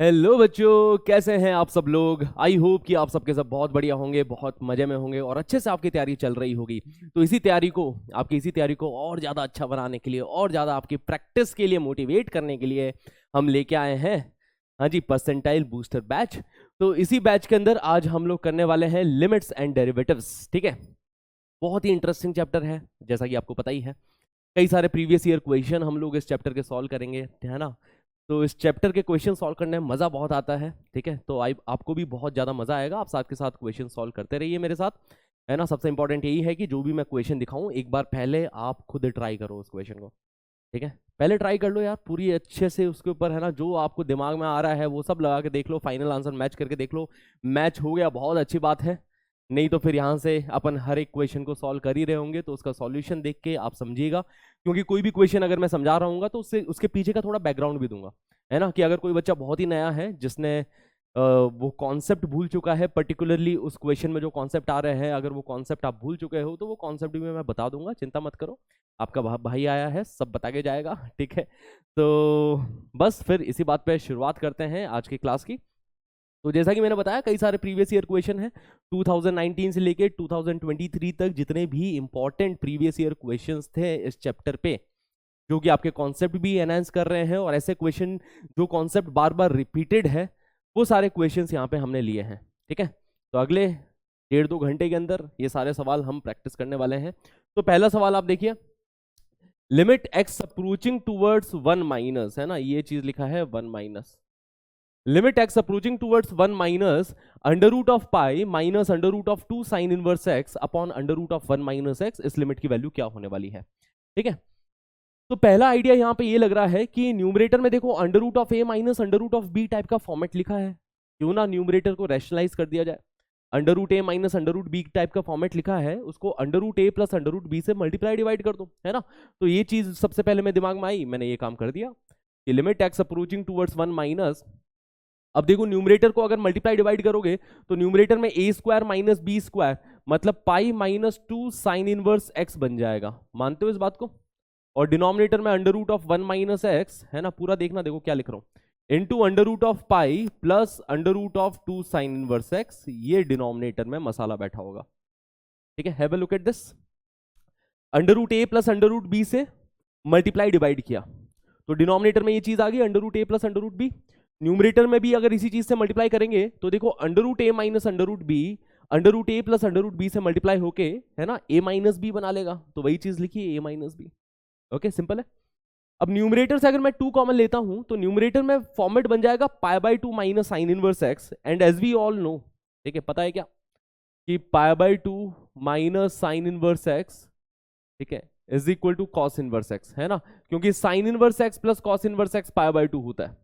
Hello बच्चों, कैसे हैं आप सब लोग। आई होप कि आप सबके सब बहुत बढ़िया होंगे, बहुत मजे में होंगे और अच्छे से आपकी तैयारी चल रही होगी। तो इसी तैयारी को और ज़्यादा अच्छा बनाने के लिए और ज़्यादा आपकी प्रैक्टिस के लिए मोटिवेट करने के लिए हम लेके आए हैं, हाँ जी, परसेंटाइल बूस्टर बैच। तो इसी बैच के अंदर आज हम लोग करने वाले हैं लिमिट्स एंड डेरिवेटिव्स। ठीक है, बहुत ही इंटरेस्टिंग चैप्टर है, जैसा कि आपको पता ही है। कई सारे प्रीवियस ईयर क्वेश्चन हम लोग इस चैप्टर के सॉल्व करेंगे, है ना। तो इस चैप्टर के क्वेश्चन सॉल्व करने में मज़ा बहुत आता है। ठीक है, तो आपको भी बहुत ज़्यादा मज़ा आएगा। आप साथ के साथ क्वेश्चन सॉल्व करते रहिए मेरे साथ, है ना। सबसे इंपॉर्टेंट यही है कि जो भी मैं क्वेश्चन दिखाऊं, एक बार पहले आप खुद ट्राई करो उस क्वेश्चन को। ठीक है, पहले ट्राई कर लो यार पूरी अच्छे से उसके ऊपर, है ना। जो आपको दिमाग में आ रहा है वो सब लगा के देख लो, फाइनल आंसर मैच करके देख लो। मैच हो गया, बहुत अच्छी बात है। नहीं तो फिर यहाँ से अपन हर एक क्वेश्चन को सॉल्व कर ही रहे होंगे, तो उसका सॉल्यूशन देख के आप समझिएगा। क्योंकि कोई भी क्वेश्चन अगर मैं समझा रहा हूँ तो उससे उसके पीछे का थोड़ा बैकग्राउंड भी दूंगा, है ना। कि अगर कोई बच्चा बहुत ही नया है, जिसने वो कॉन्सेप्ट भूल चुका है, पर्टिकुलरली उस क्वेश्चन में जो कॉन्सेप्ट आ रहे हैं, अगर वो कॉन्सेप्ट आप भूल चुके हो तो वो कॉन्सेप्ट भी मैं बता दूंगा, चिंता मत करो। आपका भाई आया है, सब बता के जाएगा। ठीक है, तो बस फिर इसी बात पे शुरुआत करते हैं आज की क्लास की। तो जैसा कि मैंने बताया, कई सारे प्रीवियस ईयर क्वेश्चन हैं। 2019 से लेके 2023 तक जितने भी इंपॉर्टेंट प्रीवियस ईयर क्वेश्चंस थे इस चैप्टर पे, जो कि आपके कॉन्सेप्ट भी एनहांस कर रहे हैं, और ऐसे क्वेश्चन जो कॉन्सेप्ट बार बार रिपीटेड है, वो सारे क्वेश्चंस यहाँ पे हमने लिए हैं। ठीक है, तो अगले 1.5-2 घंटे के अंदर ये सारे सवाल हम प्रैक्टिस करने वाले हैं। तो पहला सवाल आप देखिए, limit x approaching towards 1 minus, है ना, ये चीज लिखा है 1 minus. Limit x approaching towards 1 minus under root of pi minus under root of 2 sine inverse x upon under root of 1 - x, इस लिमिट की वैल्यू क्या होने वाली है। ठीक है, तो पहला आइडिया यहाँ पे ये लग रहा है कि न्यूमरेटर में देखो under root of A minus under root of B type का फॉर्मेट लिखा है। क्यों ना न्यूमरेटर को रैशनलाइज कर दिया जाए। अंडर रूट ए minus under root b type का फॉर्मेट लिखा है, उसको अंडर रूट ए प्लस अंडर रूट बी से मल्टीप्लाई डिवाइड कर दो, है ना। तो ये चीज सबसे पहले मेरे दिमाग में आई, मैंने ये काम कर दिया कि limit x approaching towards 1 minus. अब देखो न्यूमरेटर को अगर मल्टीप्लाई डिवाइड करोगे तो न्यूमरेटर में ए स्क्वायर माइनस बी स्क्वायर मतलब pi minus 2 sine inverse x बन जाएगा। मानते हो इस बात को। और डिनोमिनेटर में अंडर रूट ऑफ 1 - x, है ना, पूरा देखना, देखो क्या लिख रहा हूं, into under root of pi plus under root of 2 sine inverse x, ये डिनोमिनेटर में मसाला बैठा होगा। ठीक है, have a look at this. Under root A plus under root B से मल्टीप्लाई डिवाइड किया तो डिनोमिनेटर में ये चीज आ गई, अंडर रूट ए plus under root b. Numerator में भी अगर इसी चीज से मल्टीप्लाई करेंगे तो देखो अंडर रूट ए minus under root B under root ए प्लस अंडर रूट बी से मल्टीप्लाई होके, है ना, ए माइनस बी बना लेगा। तो वही चीज लिखिए, ए माइनस बी। ओके, सिंपल है। अब न्यूमरेटर से अगर मैं 2 कॉमन लेता हूं तो न्यूमरेटर में फॉर्मेट बन जाएगा pi by 2 minus sine inverse x, and as we all know, ठीक है, पता है क्या कि pi by 2 minus sine inverse x, ठीक है, is equal to cos inverse x, है ना। क्योंकि sine inverse x plus cos inverse x pi by 2 होता है।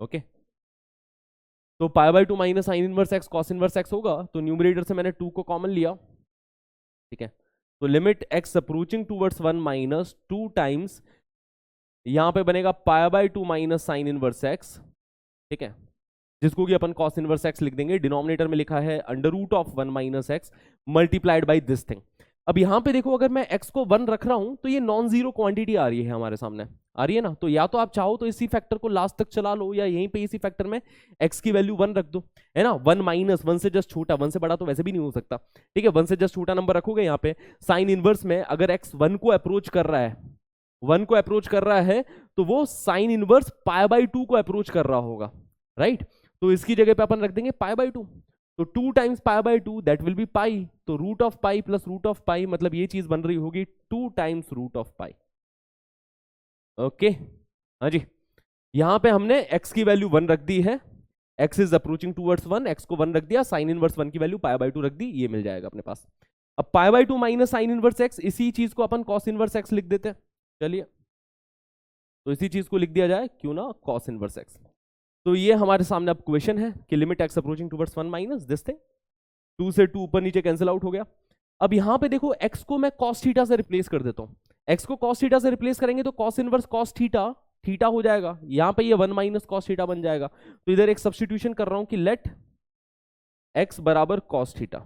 ओके, तो pi by 2 minus sine inverse x cos inverse x होगा, तो न्यूमरेटर से मैंने 2 को कॉमन लिया। ठीक है, तो limit x approaching towards 1 - 2 times, यहां पे बनेगा पाई by 2 minus sine inverse x, ठीक है, जिसको कि अपन कॉस इनवर्स एक्स लिख देंगे। डिनोमिनेटर में लिखा है under root of 1 - x multiplied by this thing. अब यहां पे देखो, अगर मैं x को 1 रख रहा हूं तो ये नॉन जीरो क्वांटिटी आ रही है हमारे सामने, आ रही है ना। तो या तो आप चाहो तो इसी फैक्टर को लास्ट तक चला लो, या यहीं पे इसी फैक्टर में x की वैल्यू 1 रख दो, है ना। 1 - 1 से जस्ट छोटा, 1 से बड़ा तो वैसे भी नहीं हो सकता। ठीक है, 1 से जस्ट छोटा नंबर रखोगे यहाँ पे। साइन इनवर्स में अगर x 1 को अप्रोच कर रहा है, 1 को अप्रोच कर रहा है, तो वो साइन इनवर्स पाई बाई 2 को अप्रोच कर रहा होगा, राइट। तो इसकी जगह पे अपन रख देंगे पाई बाई 2। तो 2 times pi by 2 that will be pi, तो root of pi plus root of pi मतलब ये चीज बन रही होगी 2 times root of pi. Okay, हाँ जी, यहां पे हमने x की वैल्यू 1 रख दी है, x is approaching towards 1, x को 1 रख दिया, साइन इनवर्स 1 की वैल्यू पाई बाई 2 रख दी, ये मिल जाएगा अपने पास। अब पाई by 2 minus sine inverse x, इसी चीज को अपन कॉस इनवर्स x लिख देते हैं। चलिए, तो इसी चीज को लिख दिया जाए, क्यों ना, कॉस इनवर्स x। तो ये हमारे सामने अब क्वेश्चन है कि limit x approaching towards 1 minus this thing, 2 से 2 ऊपर नीचे कैंसिल आउट हो गया। अब यहां पे देखो x को मैं cos थीटा से रिप्लेस कर देता हूं। x को cos थीटा से रिप्लेस करेंगे तो cos inverse cos theta theta हो जाएगा, यहां पे ये 1 माइनस cos थीटा बन जाएगा। तो इधर एक सब्स्टिट्यूशन कर रहा हूं कि लेट x बराबर cos थीटा,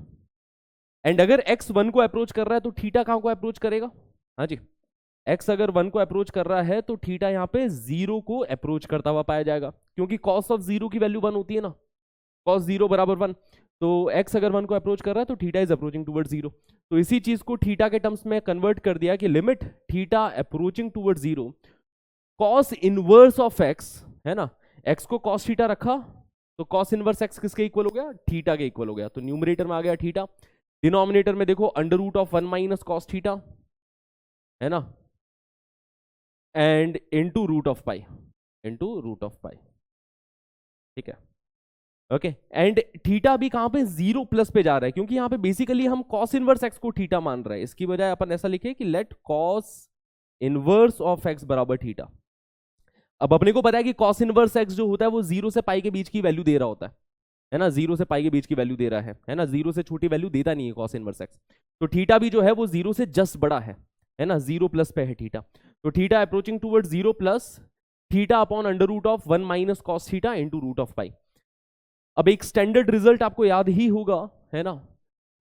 एंड अगर x 1 को अप्रोच कर रहा है तो थीटा कहां को अप्रोच करेगा, हाँ जी, x अगर 1 को अप्रोच कर रहा है तो थीटा यहाँ पे 0 को अप्रोच करता हुआ पाया जाएगा, क्योंकि cos ऑफ 0 की वैल्यू 1 होती है ना, cos 0 बराबर 1। तो x अगर 1 को अप्रोच कर रहा है तो थीटा इज अप्रोचिंग टुवर्ड्स 0। तो इसी चीज को थीटा के टर्म्स में कन्वर्ट कर दिया कि limit theta approaching towards 0 cos inverse of x, है ना, x को cos थीटा रखा तो cos इनवर्स x किसके इक्वल हो गया, थीटा के इक्वल हो गया। तो न्यूमरेटर में आ गया थीटा, डिनोमिनेटर में देखो under root of 1 minus cos theta, है ना, and into root of pi, into root of pi, ठीक है, ओके। एंड थीटा भी कहां पे 0 प्लस पे जा रहा है, क्योंकि यहां पे बेसिकली हम cos इनवर्स x को थीटा मान रहे हैं। इसकी बजाय अपन ऐसा लिखे कि let cos inverse of x बराबर थीटा। अब अपने को पता है कि cos इनवर्स x जो होता है वो 0 से पाई के बीच की वैल्यू दे रहा होता है ना, 0 से पाई के बीच की वैल्यू दे रहा है ना, 0 से छोटी वैल्यू देता नहीं है cos इनवर्स x। तो थीटा भी जो है वो 0 से जस्ट बड़ा है ना, 0 प्लस पे है थीटा। तो theta approaching towards 0 plus theta upon under root of 1 minus cos theta into root of pi. अब एक स्टैंडर्ड रिजल्ट आपको याद ही होगा, है ना,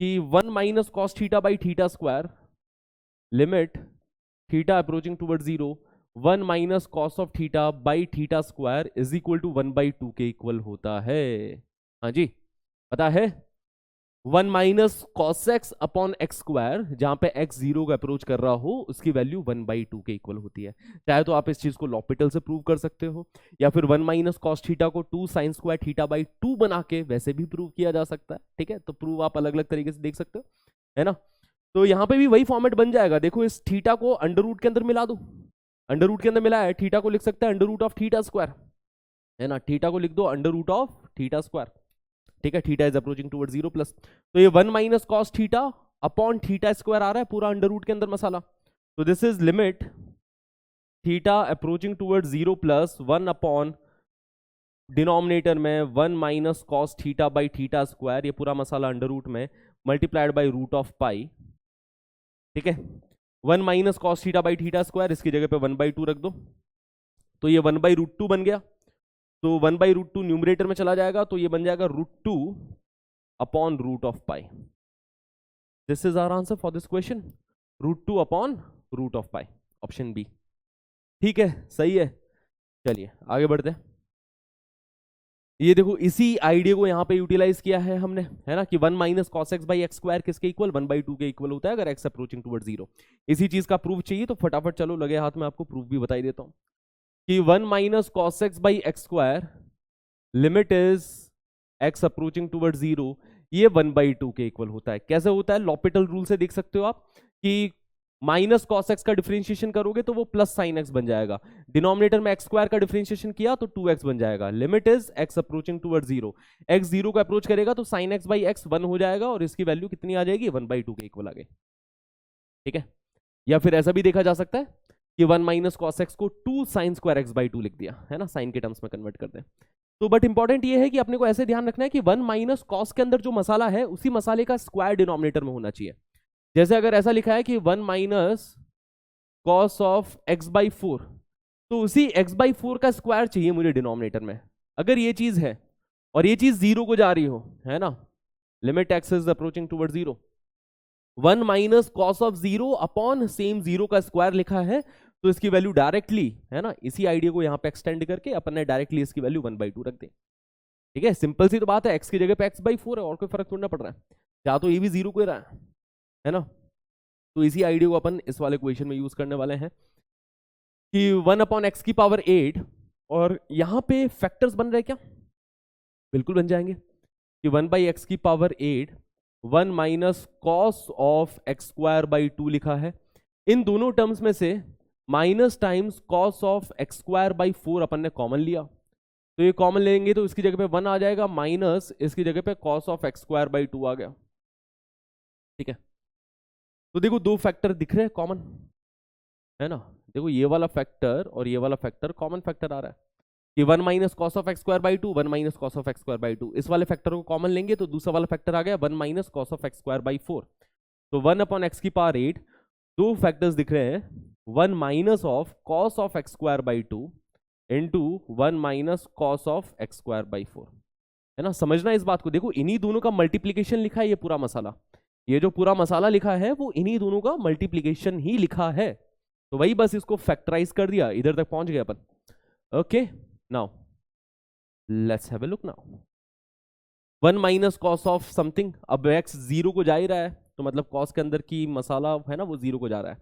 कि 1 minus cos theta by theta square limit theta approaching towards 0 1 minus cos of theta by theta square is equal to 1/2 के equal होता है। हाँ जी, पता है, 1 minus cos x upon x square, जहां पे x 0 का अप्रोच कर रहा हो उसकी वैल्यू 1/2 के इक्वल होती है। चाहे तो आप इस चीज को लॉपिटल से प्रूव कर सकते हो, या फिर 1 माइनस कॉस थीटा को 2 साइन स्क्वायर थीटा बाई 2 बना के वैसे भी प्रूव किया जा सकता है, ठीक है। तो प्रूव आप अलग अलग तरीके से देख सकते हो, है ना। तो यहाँ पे भी वही फॉर्मेट बन जाएगा। देखो इस थीटा को अंडर रूट के अंदर मिला दो, अंडर रूट के अंदर मिला है, थीटा को लिख सकते हैं under root of theta square, है ना, थीटा को लिख दो under root of theta square, ठीक है। Theta is approaching toward 0 plus, तो ये 1 minus cos theta upon theta square आ रहा है पूरा अंडर रूट के अंदर मसाला। तो this is limit theta approaching toward 0 plus 1 upon denominator में 1 minus cos theta by theta square, ये पूरा मसाला अंडर रूट में multiplied by root of pi, ठीक है। 1 minus cos theta by theta square, इसकी जगह पे 1/2 रख दो, तो ये 1/√2 बन गया। तो 1/√2 न्यूमरेटर में चला जाएगा, तो ये बन जाएगा √2 upon root of pi. This is our answer for this question, √2 upon root of pi, option B, ठीक है, सही है। चलिए आगे बढ़ते हैं। ये देखो इसी आइडिया को यहाँ पे यूटिलाइज किया है हमने, है ना, कि 1 minus cos x by x square किसके इक्वल, 1/2 के इक्वल होता है अगर x अप्रोचिंग टुवर्ड 0। इसी चीज का प्रूफ चाहिए तो फटाफट चलो लगे हाथ में आपको प्रूफ भी बताई देता हूँ कि 1 minus cos x by x square limit is x approaching toward 0, ये 1/2 के इक्वल होता है। कैसे होता है, लॉपिटल रूल से देख सकते हो आप कि माइनस कॉस एक्स का डिफरेंशिएशन करोगे तो वो प्लस साइन एक्स बन जाएगा, डिनोमिनेटर में एक्स स्क्वायर का डिफरेंशिएशन किया तो 2x बन जाएगा। Limit is x approaching toward 0, x 0 को अप्रोच करेगा तो साइन एक्स बाई एक्स 1 हो जाएगा और इसकी वैल्यू कितनी आ जाएगी, 1/2 के इक्वल आ गई, ठीक है। या फिर ऐसा भी देखा जा सकता है कि 1 माइनस कॉस एक्स को 2 साइन स्क्वायर एक्स बाई 2 लिख दिया, है ना, साइन के टर्म्स में कन्वर्ट कर दें। तो बट इंपॉर्टेंट ये है कि अपने को ऐसे ध्यान रखना है कि 1 माइनस कॉस के अंदर जो मसाला है उसी मसाले का स्क्वायर डिनोमिनेटर में होना चाहिए। जैसे अगर ऐसा लिखा है कि 1 minus cos of x by 4, तो उसी x बाई 4 का स्क्वायर चाहिए मुझे डिनोमिनेटर में। अगर ये चीज है और ये चीज 0 को जा रही हो, है ना, limit x is approaching toward 0, 1 minus cos of 0 upon same 0 का स्क्वायर लिखा है, तो इसकी वैल्यू डायरेक्टली, है ना, इसी आइडिया को यहां पे एक्सटेंड करके अपन ने डायरेक्टली इसकी वैल्यू 1/2 रख दी, ठीक है। सिंपल सी तो बात है, x की जगह पे x/4 है और कोई फर्क थोड़ा पड़ रहा है, या तो ये भी 0 को ही रहा है ना। तो इसी आइडिया को अपन इस वाले क्वेश्चन में यूज करने वाले हैं कि 1/x की पावर 8, और यहां पे फैक्टर्स बन रहे हैं क्या, बिल्कुल बन जाएंगे कि 1/x की power 8 1 minus cos of x square by 2 लिखा है। इन दोनों टर्म्स में से minus times cos of x square by 4 अपन ने कॉमन लिया, तो ये कॉमन लेंगे तो इसकी जगह पे 1 आ जाएगा, माइनस इसकी जगह पे cos of x square by 2 आ गया, ठीक है। तो देखो दो फैक्टर दिख रहे हैं कॉमन, है ना, देखो ये वाला फैक्टर और ये वाला फैक्टर कॉमन फैक्टर आ रहा है कि 1 minus cos of x square by 2, 1 minus cos of x square by 2, इस वाले फैक्टर को कॉमन लेंगे तो दूसरा वाला फैक्टर आ गया 1 minus cos of x square by 4। तो 1/x की पावर 8, दो फैक्टर्स दिख रहे हैं, 1 minus of cos of x square by 2 into 1 minus cos of x square by 4, है ना। समझना इस बात को, देखो इन्हीं दोनों का मल्टीप्लीकेशन लिखा है, ये पूरा मसाला, ये जो पूरा मसाला लिखा है वो इन्हीं दोनों का मल्टीप्लीकेशन ही लिखा है। तो वही बस इसको फैक्टराइज कर दिया, इधर तक पहुंच गए अपन। Okay, now let's have a look now. 1 minus cos of something, अब x जीरो को जा ही रहा है, तो मतलब कॉस के अंदर की मसाला है ना वो जीरो को जा रहा है,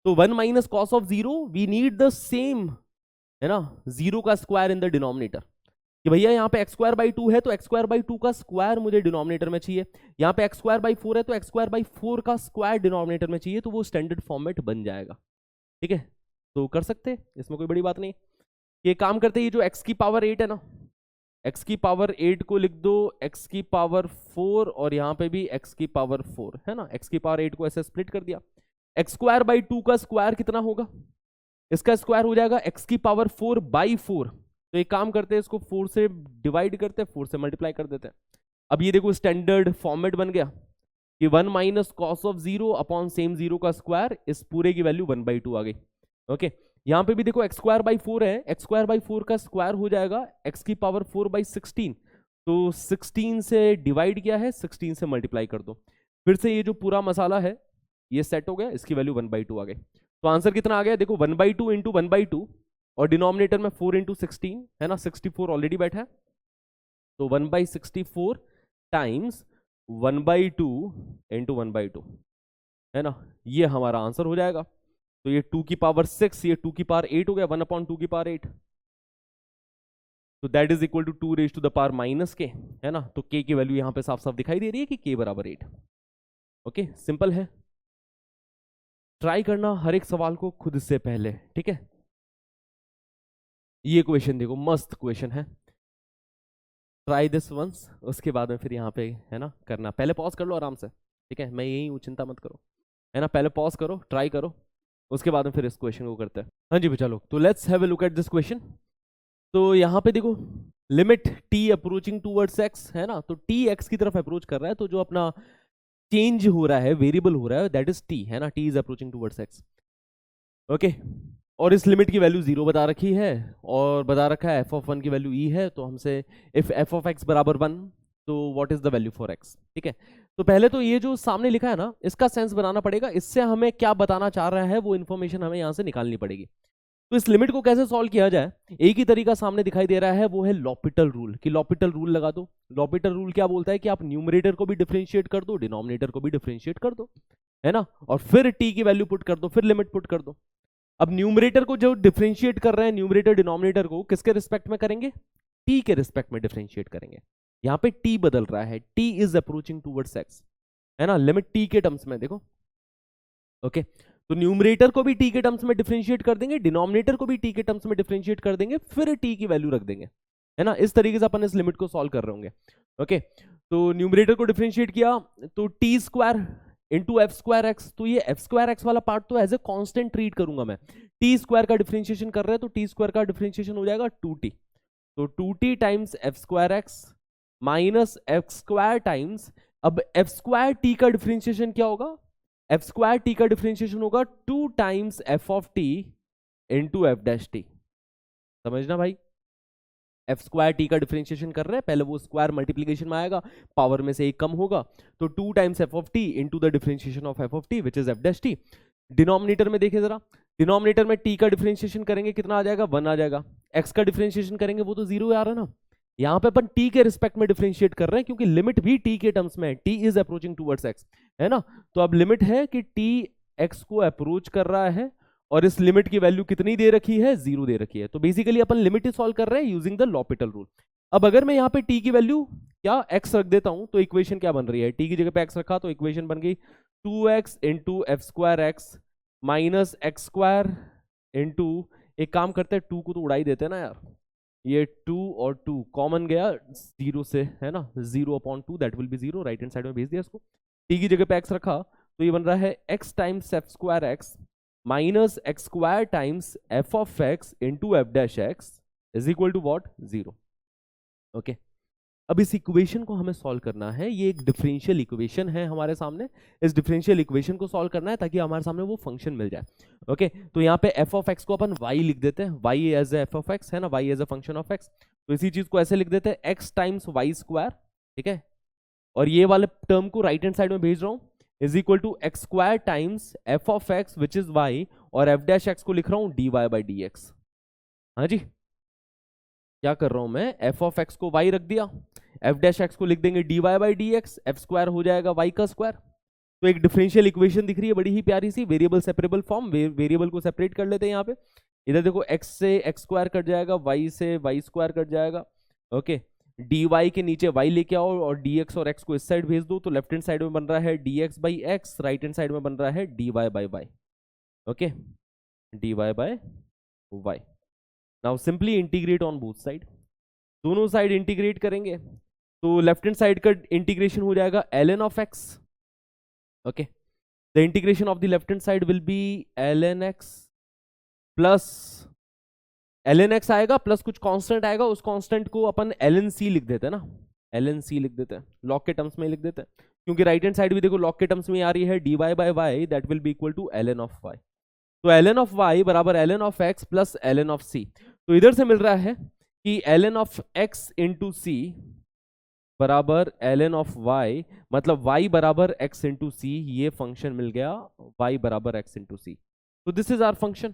तो 1 minus cos of zero, we need the same, है ना, जीरो का स्क्वायर इन द डिनोमिनेटर, कि भैया यहाँ पे एक्स स्क्वायर बाई टू है तो एक्स स्क्वायर बाई टू का स्क्वायर मुझे डिनोमिनेटर में चाहिए, यहाँ पे एक्स स्क्वायर बाई फोर है तो एक्स स्क्वायर बाई फोर का स्क्वायर डिनोमिनेटर में चाहिए, तो वो स्टैंडर्ड फॉर्मेट बन जाएगा। ठीक है, तो कर सकते हैं, इसमें कोई बड़ी बात नहीं। ये काम करते हैं, ये जो एक्स की पावर 8 है ना, एक्स की पावर 8 को लिख दो एक्स की पावर 4, और यहाँ पे भी एक्स की पावर 4, है ना, एक्स की पावर 8 को ऐसे स्प्लिट कर दिया। एक्स स्क्वायर बाई टू का स्क्वायर कितना होगा, इसका स्क्वायर हो जाएगा एक्स की पावर 4 बाई 4, तो एक काम करते हैं, इसको 4 से डिवाइड करते हैं, 4 से मल्टीप्लाई कर देते हैं। अब ये देखो स्टैंडर्ड फॉर्मेट बन गया कि 1 minus cos of zero upon same zero का स्क्वायर, इस पूरे की वैल्यू 1/2 आ गई। ओके, यहाँ पे भी देखो एक्स स्क्वायर बाई 4 है, एक्स स्क्वायर बाई 4 का स्क्वायर हो जाएगा एक्स की पावर 4 बाई 16, तो 16 से डिवाइड किया है, 16 से मल्टीप्लाई कर दो, फिर से ये जो पूरा मसाला है ये सेट हो गया, इसकी वैल्यू 1/2 आ गई। तो आंसर कितना आ गया, देखो 1/2 इंटू 1/2, और डिनोमिनेटर में 4 इंटू 16 है ना, 64 ऑलरेडी बैठा है, तो 1/64 टाइम्स 1/2 इंटू 1/2, है ना, ये हमारा आंसर हो जाएगा। तो ये 2 की पावर 6, ये 2 की पावर 8 हो गया, 1/2 की पावर 8, तो that is equal to 2 raise to the power minus K, है ना, तो k की वैल्यू यहां पे साफ साफ दिखाई दे रही है कि k बराबर 8। ओके, सिंपल है, ट्राई करना हर एक सवाल को खुद से पहले, ठीक है। ये क्वेश्चन देखो, मस्त क्वेश्चन है, ट्राई दिस वंस, उसके बाद में फिर यहाँ पे है ना करना, पहले पॉज कर लो आराम से, ठीक है, मैं यही हूँ, चिंता मत करो, है ना, पहले पॉज करो, ट्राई करो, उसके बाद में फिर इस क्वेश्चन को करते हैं। हाँ जी बच्चा लोग, तो let's have a look at this question. तो यहाँ पे देखो limit t approaching towards x, है ना, तो t x की तरफ अप्रोच कर रहा है, तो जो अपना चेंज हो रहा है, वेरिएबल हो रहा है, दैट इज t, है ना, t is approaching towards x। Okay, और इस लिमिट की वैल्यू 0 बता रखी है, और बता रखा है f(1) की वैल्यू e है, तो हमसे इफ f(x) बराबर 1, तो what is the value for x। ठीक है, तो पहले तो ये जो सामने लिखा है ना, इसका सेंस बनाना पड़ेगा, इससे हमें क्या बताना चाह रहा है वो इन्फॉर्मेशन हमें यहाँ से निकालनी पड़ेगी। तो इस लिमिट को कैसे सॉल्व किया जाए, एक ही तरीका सामने दिखाई दे रहा है, वो है लॉपिटल रूल, कि लॉपिटल रूल लगा दो। लॉपिटल रूल क्या बोलता है कि आप न्यूमरेटर को भी डिफरेंशिएट कर दो, डिनोमिनेटर को भी डिफरेंशिएट कर दो, है ना, और फिर t की वैल्यू पुट कर दो, फिर लिमिट पुट कर दो। अब न्यूमरेटर को जो डिफरेंशिएट कर रहे हैं, न्यूमरेटर डिनोमिनेटर को किसके रिस्पेक्ट में करेंगे, t के रिस्पेक्ट में डिफरेंशिएट करेंगे। यहाँ पे t बदल रहा है, t is approaching towards x, है ना, लिमिट t के टर्म्स में देखो। ओके, तो न्यूमरेटर को भी t के टर्म्स में डिफरेंशिएट कर देंगे, डिनोमिनेटर को भी t के टर्म्स में डिफरेंशिएट कर देंगे, फिर t की वैल्यू रख देंगे, है ना, इस तरीके से अपन इस लिमिट को सॉल्व कर रहे होंगे। ओके, तो न्यूमरेटर को डिफरेंशिएट किया तो T square into F square x, तो ये एफ स्क्वायर एक्स वाला पार्ट तो एज ए कांस्टेंट ट्रीट करूंगा मैं, टी स्क्वायर का डिफरेंशिएशन कर रहे हैं तो टी स्क्वायर का डिफरेंशिएशन हो जाएगा 2t, तो 2t times f square x minus x square times, अब एफ स्क्वायर टी का डिफरेंशिएशन क्या होगा, एफ स्क्वायर टी का डिफरेंशिएशन होगा 2 times f of T into f dash T. समझना भाई, एफ स्क्वायर टी का डिफरेंशिएशन कर रहे हैं, पहले वो स्क्वायर मल्टीप्लीकेशन में आएगा, पावर में से एक कम होगा, तो 2 times f of T into the differentiation of F of T which is F dash T. Denominator में देखिए जरा, डिनोमिनेटर में टी का डिफरेंशिएशन करेंगे कितना आ जाएगा, 1 आ जाएगा, एक्स का डिफरेंशिएशन करेंगे वो तो 0 आ रहा है ना, यहाँ पे अपन t के रिस्पेक्ट में डिफरेंशिएट कर रहे हैं क्योंकि लिमिट भी t के टर्म्स में है, t is approaching towards x, है ना, तो अब लिमिट है कि t x को अप्रोच कर रहा है, और इस लिमिट की वैल्यू कितनी दे रखी है, 0 दे रखी है, तो बेसिकली अपन लिमिट ही सॉल्व कर रहे हैं यूजिंग द लॉपिटल रूल। अब अगर मैं यहाँ पे t की वैल्यू क्या x रख देता हूं, तो इक्वेशन क्या बन रही है, t की जगह पे x रखा तो इक्वेशन बन गई 2x into F square x minus x square into, एक काम करते हैं 2 को तो उड़ा ही देते हैं ना यार, ये 2 और 2 कॉमन गया 0 से, है ना, 0/2 that will be 0, right hand side में भेज दिया इसको, t की जगह पे x रखा तो ये बन रहा है x times f square x minus x square times f of x into f dash x is equal to what, 0। Okay, अब इस इक्वेशन को हमें सॉल्व करना है, ये एक डिफरेंशियल इक्वेशन है हमारे सामने, इस डिफरेंशियल इक्वेशन को सॉल्व करना है ताकि हमारे सामने वो फंक्शन मिल जाए। ओके, तो यहाँ पे एफ ऑफ एक्स को अपन y लिख देते हैं, y as f of x, है ना, y as a function of x, तो इसी चीज को ऐसे लिख देते हैं x टाइम्स वाई स्क्वायर, ठीक है, और ये वाले टर्म को राइट हैंड साइड में भेज रहा हूँ, is equal to x square times f of x which is y, और एफ डैश एक्स को लिख रहा हूं dy बाई डी एक्स। हाँ जी, क्या कर रहा हूं मैं, एफ ऑफ एक्स को y रख दिया, एफ डैश एक्स को लिख देंगे dy by D x, F square हो जाएगा y का स्क्वायर। तो एक डिफरेंशियल इक्वेशन दिख रही है बड़ी ही प्यारी सी, वेरिएबल सेपरेबल फॉर्म, वेरिएबल को सेपरेट कर लेते हैं यहाँ पे। इधर देखो x से x स्क्वायर कट जाएगा, y से y स्क्वायर कट जाएगा, ओके। dy के नीचे y लेके आओ और dx और x को इस साइड भेज दो, तो लेफ्ट हैंड साइड में बन रहा है dx by x, right hand side में बन रहा है dy by y, okay, dy by y। Now simply integrate on both side, दोनों साइड इंटीग्रेट करेंगे तो लेफ्ट हैंड साइड का इंटीग्रेशन हो जाएगा ln of x, okay. The integration of the left hand side will be ln x plus ln x आएगा plus कुछ constant आएगा, उस कांस्टेंट को अपन ln c लिख देते हैं ना, ln c लिख देते हैं, लॉग के टर्म्स में लिख देते हैं, क्योंकि राइट हैंड साइड भी देखो लॉग के टर्म्स में आ रही है, dy by y that will be equal to ln of y। तो ln ऑफ y बराबर ln of x plus ln of c। तो इधर से मिल रहा है कि ln of x into c बराबर ln ऑफ y, मतलब y बराबर x इंटू सी, ये फंक्शन मिल गया y बराबर x इंटू सी। तो this is our function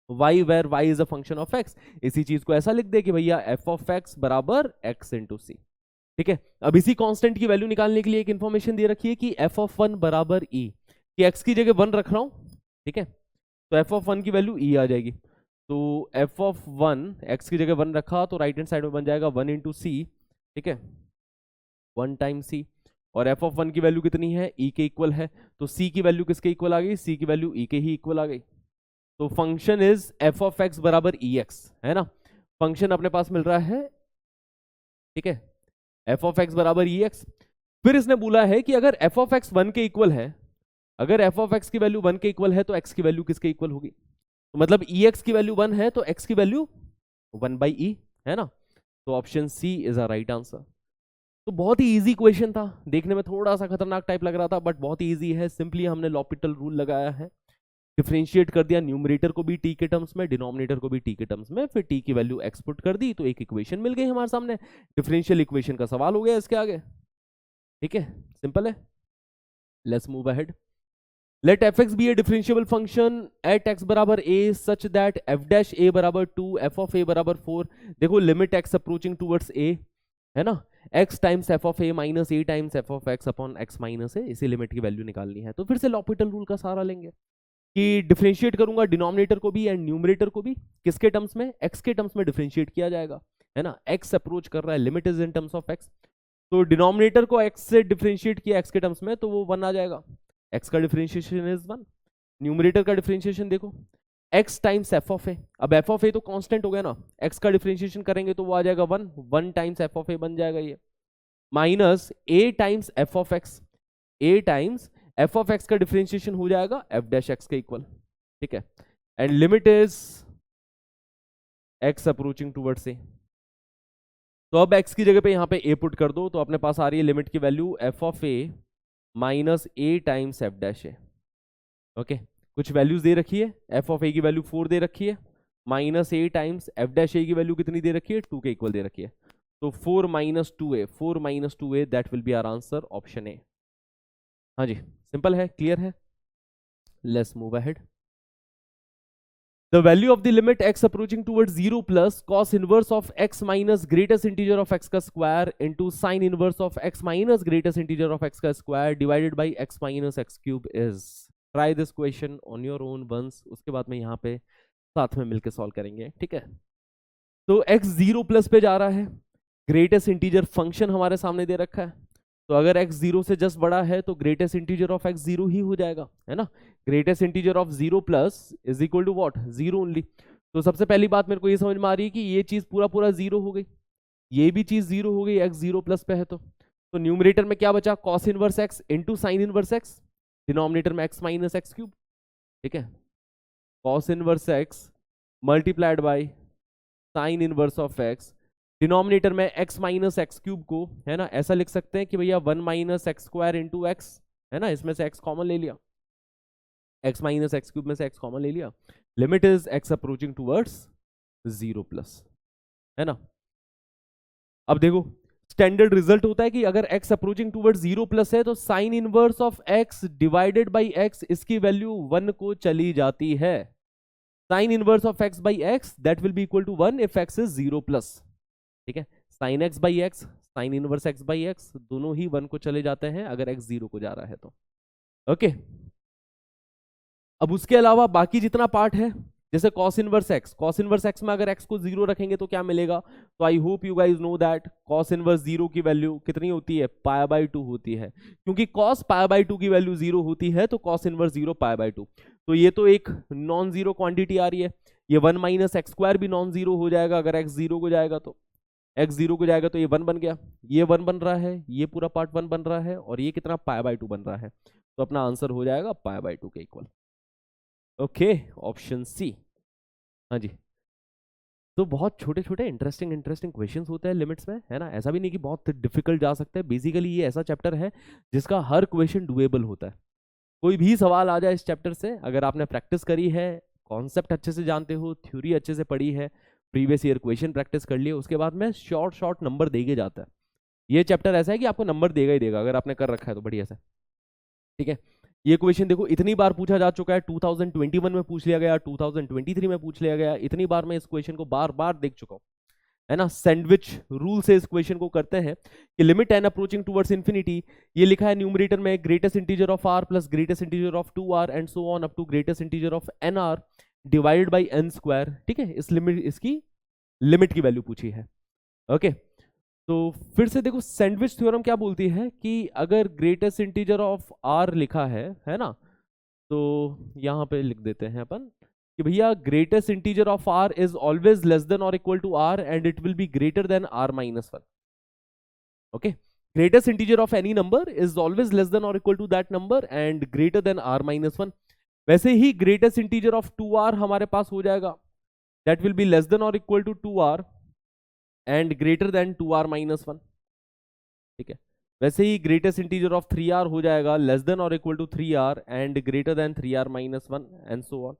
y where y is a function of x। इसी चीज को ऐसा लिख दे कि भैया f ऑफ x बराबर x इंटू सी, ठीक है। अब इसी कांस्टेंट की वैल्यू निकालने के लिए एक इंफॉर्मेशन दे रखी है कि f ऑफ 1 बराबर e, कि x की जगह 1 रख रहा हूं, ठीक है, तो f ऑफ 1 की वैल्यू e आ जाएगी। तो f ऑफ 1 x की जगह 1 रखा तो राइट हैंड साइड में बन जाएगा 1 इंटू सी, ठीक है, 1 टाइम c, और f ऑफ 1 की वैल्यू कितनी है, e के इक्वल है, तो c की वैल्यू किसके इक्वल आ गई, c की वैल्यू e के ही इक्वल आ गई। तो function is f of x बराबर ex, है ना, फंक्शन अपने पास मिल रहा है, ठीक है, f ऑफ x बराबर ex। फिर इसने बोला है कि अगर f ऑफ x 1 के इक्वल है, अगर f ऑफ x की वैल्यू 1 के इक्वल है तो x की वैल्यू किसके इक्वल होगी, तो मतलब ex की वैल्यू 1 है तो x की वैल्यू 1 बाई e, है ना। तो option C is a right answer. तो बहुत ही इजी क्वेश्चन था, देखने में थोड़ा सा खतरनाक टाइप लग रहा था बट बहुत ही इजी है। सिंपली हमने लॉपिटल रूल लगाया है, डिफरेंशिएट कर दिया न्यूमरेटर को भी t के टर्म्स में, डिनोमिनेटर को भी t के टर्म्स में, फिर t की वैल्यू एक्सपुट कर दी तो एक इक्वेशन मिल गई हमारे सामने। डिफरेंशियल इक्वेशन का सवाल हो गया इसके आगे, ठीक है, सिंपल है। Let's move ahead. Let fx be a differentiable function at x बराबर a such that f dash a बराबर 2, f of a बराबर 4। देखो limit x approaching towards a, है ना, x times f of a minus a times f of x upon x minus a, इसी limit की value निकालनी है। तो फिर से लॉपिटल रूल का सहारा लेंगे कि डिफरेंशिएट करूंगा डिनोमिनेटर को भी एंड न्यूमरेटर को भी, किसके टर्म्स में, x के टर्म्स में डिफरेंशिएट किया जाएगा, है ना, x अप्रोच कर रहा है, limit is in terms of x। तो डिनोमिनेटर को x से डिफरेंशिएट किया x के टर्म्स में तो वो 1 आ जाएगा, x का डिफरेंशिएशन इज 1। न्यूमरेटर का डिफरेंशिएशन देखो x times f of a, अब f ऑफ a तो कांस्टेंट हो गया ना, x का डिफरेंशिएशन करेंगे तो वो आ जाएगा 1, 1 टाइम्स f ऑफ a बन जाएगा ये, minus a times f of x, a times f of x का डिफरेंशिएशन हो जाएगा f डैश x के इक्वल, ठीक है, and limit is x approaching towards a। तो अब x की जगह पे यहाँ पे a पुट कर दो तो अपने पास आ रही है लिमिट की value f of a minus a times f dash a, okay. कुछ वैल्यूज दे रखी है, f ऑफ a की वैल्यू 4 दे रखी है, minus a times f dash a की वैल्यू कितनी दे रखी है, 2 के इक्वल दे रखी है। तो 4 minus 2a, 4 minus 2a that will be our answer, option A. हाँ जी, सिंपल है, क्लियर है। Let's move ahead. The value of the limit x approaching towards 0 plus cos inverse of x minus greatest integer of x का square into sin inverse of x minus greatest integer of x का square divided by x minus x cube is। Try this question on your own once, उसके बाद में यहाँ पे साथ में मिलकर सॉल्व करेंगे, ठीक है। तो x 0 प्लस पे जा रहा है, ग्रेटेस्ट इंटीजर फंक्शन हमारे सामने दे रखा है, तो अगर x 0 से जस्ट बड़ा है तो ग्रेटेस्ट इंटीजर ऑफ x 0 ही हो जाएगा, है ना। Greatest integer of 0 plus is equal to what, 0 only. तो सबसे पहली बात मेरे को ये समझ में आ रही है कि ये चीज पूरा पूरा 0 हो गई, ये भी चीज 0 हो गई, x 0 प्लस पे है तो न्यूमरेटर में क्या बचा, cos inverse x into sine inverse x, denominator में x माइनस एक्स क्यूब, ठीक है, cos inverse x multiplied by sine inverse of x, denominator में x माइनस एक्स क्यूब को, है ना, ऐसा लिख सकते हैं कि भैया 1 minus x square into x, है ना, इसमें से x कॉमन ले लिया, x माइनस एक्स क्यूब में से x कॉमन ले लिया, limit is x approaching towards 0 plus, है ना। अब देखो स्टैंडर्ड रिजल्ट होता है कि अगर x अप्रोचिंग टूवर्ड्स 0 प्लस है तो sine inverse of x divided by x इसकी वैल्यू 1 को चली जाती है। Sine inverse of x by x that will be equal to 1 if x is 0 plus. ठीक है, sine x by x, sine inverse x by x दोनों ही 1 को चले जाते हैं अगर x 0 को जा रहा है तो। ओके, अब उसके अलावा बाकी जितना पार्ट है जैसे cos इनवर्स x में अगर x को 0 रखेंगे तो क्या मिलेगा, तो I hope you guys know that cos inverse 0 की वैल्यू कितनी होती है, π/2 होती है। क्योंकि cos π/2 की वैल्यू 0 होती है तो cos इनवर्स 0 π/2। तो ये तो एक नॉन जीरो क्वांटिटी आ रही है, ये 1 माइनस एक्स स्क्वायर भी नॉन जीरो हो जाएगा अगर x 0 को जाएगा तो। x 0 को जाएगा तो ये 1 बन गया, ये 1 बन रहा है, ये पूरा पार्ट 1 बन रहा है और ये कितना π/2 बन रहा है। तो अपना आंसर हो जाएगा π/2 के इक्वल। Okay, option C. हाँ जी, तो बहुत छोटे छोटे इंटरेस्टिंग क्वेश्चंस होते हैं लिमिट्स में, है ना। ऐसा भी नहीं कि बहुत डिफिकल्ट जा सकते हैं। बेसिकली ये ऐसा चैप्टर है जिसका हर क्वेश्चन डुएबल होता है। कोई भी सवाल आ जाए इस चैप्टर से, अगर आपने प्रैक्टिस करी है, कॉन्सेप्ट अच्छे से जानते हो, थ्योरी अच्छे से पढ़ी है, प्रीवियस ईयर क्वेश्चन प्रैक्टिस कर लिए, उसके बाद में शॉर्ट नंबर देके जाता है। ये चैप्टर ऐसा है कि आपको नंबर देगा ही देगा अगर आपने कर रखा है तो बढ़िया से। ठीक है, ये क्वेश्चन देखो इतनी बार पूछा जा चुका है, 2021 में पूछ लिया गया, 2023 में पूछ लिया गया, इतनी बार मैं इस क्वेश्चन को बार बार देख चुका हूं, है ना। सैंडविच रूल से इस क्वेश्चन को करते हैं कि limit n approaching towards infinity, ये लिखा है न्यूमरेटर में greatest integer of r plus greatest integer of 2r and so on up to greatest integer of nr divided by n square. ठीक है, इस लिमिट, इसकी लिमिट की वैल्यू पूछी है। ओके, तो फिर से देखो सैंडविच थ्योरम क्या बोलती है कि अगर ग्रेटेस्ट इंटीजर ऑफ r लिखा है ना, तो यहां पे लिख देते हैं अपन कि भैया greatest integer of r is always less than और equal to r and it will be greater than r minus 1। Okay, greatest integer of any number is always less than और equal to that number and greater than r minus 1। वैसे ही greatest integer of 2r हमारे पास हो जाएगा, that will be less than और equal to 2r and greater than 2r minus 1। ठीक है, वैसे ही ग्रेटेस्ट इंटीजर ऑफ 3r हो जाएगा लेस देन और equal to 3r and greater than 3r minus 1 and so on.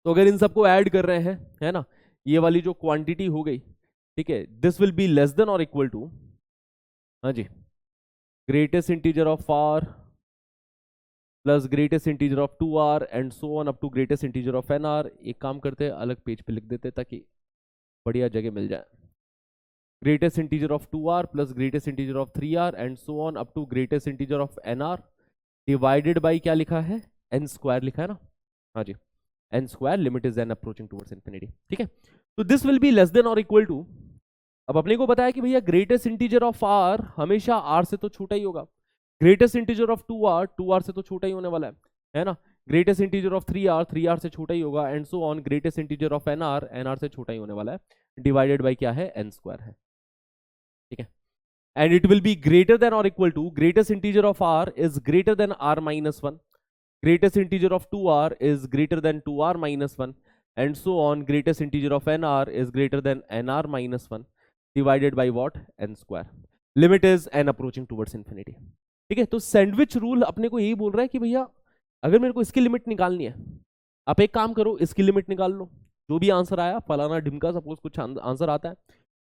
तो अगर इन सबको ऐड कर रहे हैं, है ना, ये वाली जो क्वांटिटी हो गई, ठीक है, this will be less than और इक्वल टू, हाँ जी, greatest integer of r plus greatest integer of 2r and so on up to greatest integer of nr। एक काम करते हैं, अलग पेज पे लिख देते ताकि बढ़िया जगह मिल जाए। Greatest integer of 2r plus greatest integer of 3r and so on up to greatest integer of nr divided by क्या लिखा है, n स्क्वायर लिखा है ना, हाँ जी, n square, limit is n approaching towards infinity. ठीक है, तो this will be less than और इक्वल टू, अब अपने को बताया कि भैया ग्रेटेस्ट इंटीजर ऑफ r हमेशा r से तो छोटा ही होगा, ग्रेटेस्ट इंटीजर ऑफ 2r से तो छोटा ही होने वाला है ना, ग्रेटेस्ट इंटीजर ऑफ 3r से छोटा ही होगा and so on, greatest integer of nr से छोटा ही होने वाला है, डिवाइडेड बाई क्या है, n स्क्वायर है। ठीक है, and it will be greater than और equal to, greatest integer of r is greater than r minus 1, greatest integer of 2r is greater than 2r minus 1 and so on, greatest integer of nr is greater than nr minus 1 divided by what, n square, limit is n approaching towards infinity. ठीक है, तो sandwich rule अपने को यही बोल रहा है कि भैया अगर मेरे को इसकी लिमिट निकालनी है, आप एक काम करो, इसकी लिमिट निकाल लो, जो भी आंसर आया, फलाना ढिमका सपोज कुछ आंसर आता है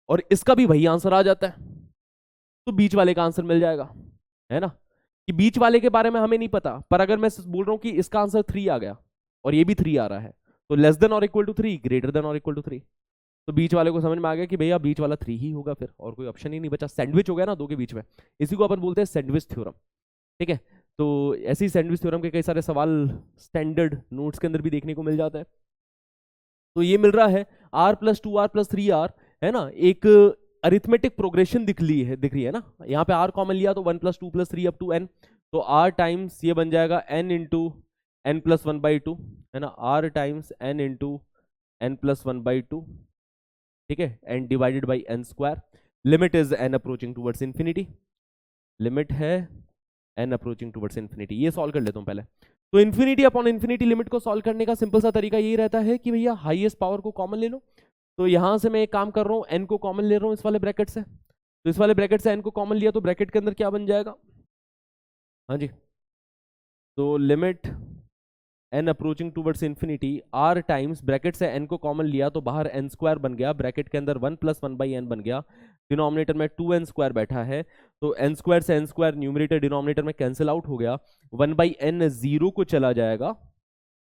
और इसका भी वही आंसर आ जाता है, तो बीच वाले का आंसर मिल जाएगा, है ना। कि बीच वाले के बारे में हमें नहीं पता, पर अगर मैं बोल रहा हूं कि इसका आंसर 3 आ गया और ये भी 3 आ रहा है, तो लेस देन और इक्वल टू 3, ग्रेटर देन और इक्वल टू 3, तो बीच वाले को समझ में आ गया कि भैया बीच वाला 3 ही होगा, फिर और कोई ऑप्शन ही नहीं बचा, सैंडविच हो गया ना दो के बीच में, इसी को अपन बोलते हैं सैंडविच थ्योरम। ठीक है, तो ऐसी सैंडविच थ्योरम के कई सारे सवाल स्टैंडर्ड नोट्स के अंदर भी देखने को मिल जाता है। तो ये मिल रहा है r plus 2r plus 3r, है ना, एक अरिथमेटिक प्रोग्रेशन दिख रही है ना, यहाँ पे r कॉमन लिया तो 1 plus 2 plus 3 up to n, तो r टाइम्स ये बन जाएगा n इंटू n प्लस 1/2, है ना, r times n into n plus 1/2, ठीक है, and divided by n square, limit is n approaching towards infinity, limit है n अप्रोचिंग टुवर्ड्स इंफिनिटी। ये सॉल्व कर लेता हूँ पहले। तो इंफिनिटी अपॉन इंफिनिटी लिमिट को सॉल्व करने का सिंपल सा तरीका यही रहता है कि भैया हाईएस्ट पावर को कॉमन ले लो। तो यहां से मैं एक काम कर रहा हूँ, n को कॉमन ले रहा हूँ इस वाले ब्रैकेट से, तो इस वाले ब्रैकेट से n को कॉमन लिया तो ब्रैकेट के अंदर क्या बन जाएगा, हाँ जी, तो limit n approaching towards infinity r times, bracket से n को कॉमन लिया तो बाहर n स्क्वायर बन गया, ब्रैकेट के अंदर 1 + 1/n बन गया, डिनोमिनेटर में 2n स्क्वायर बैठा है, तो n स्क्वायर से n स्क्वायर न्यूमरेटर डिनोमिनेटर में कैंसिल आउट हो गया, 1/n 0 को चला जाएगा,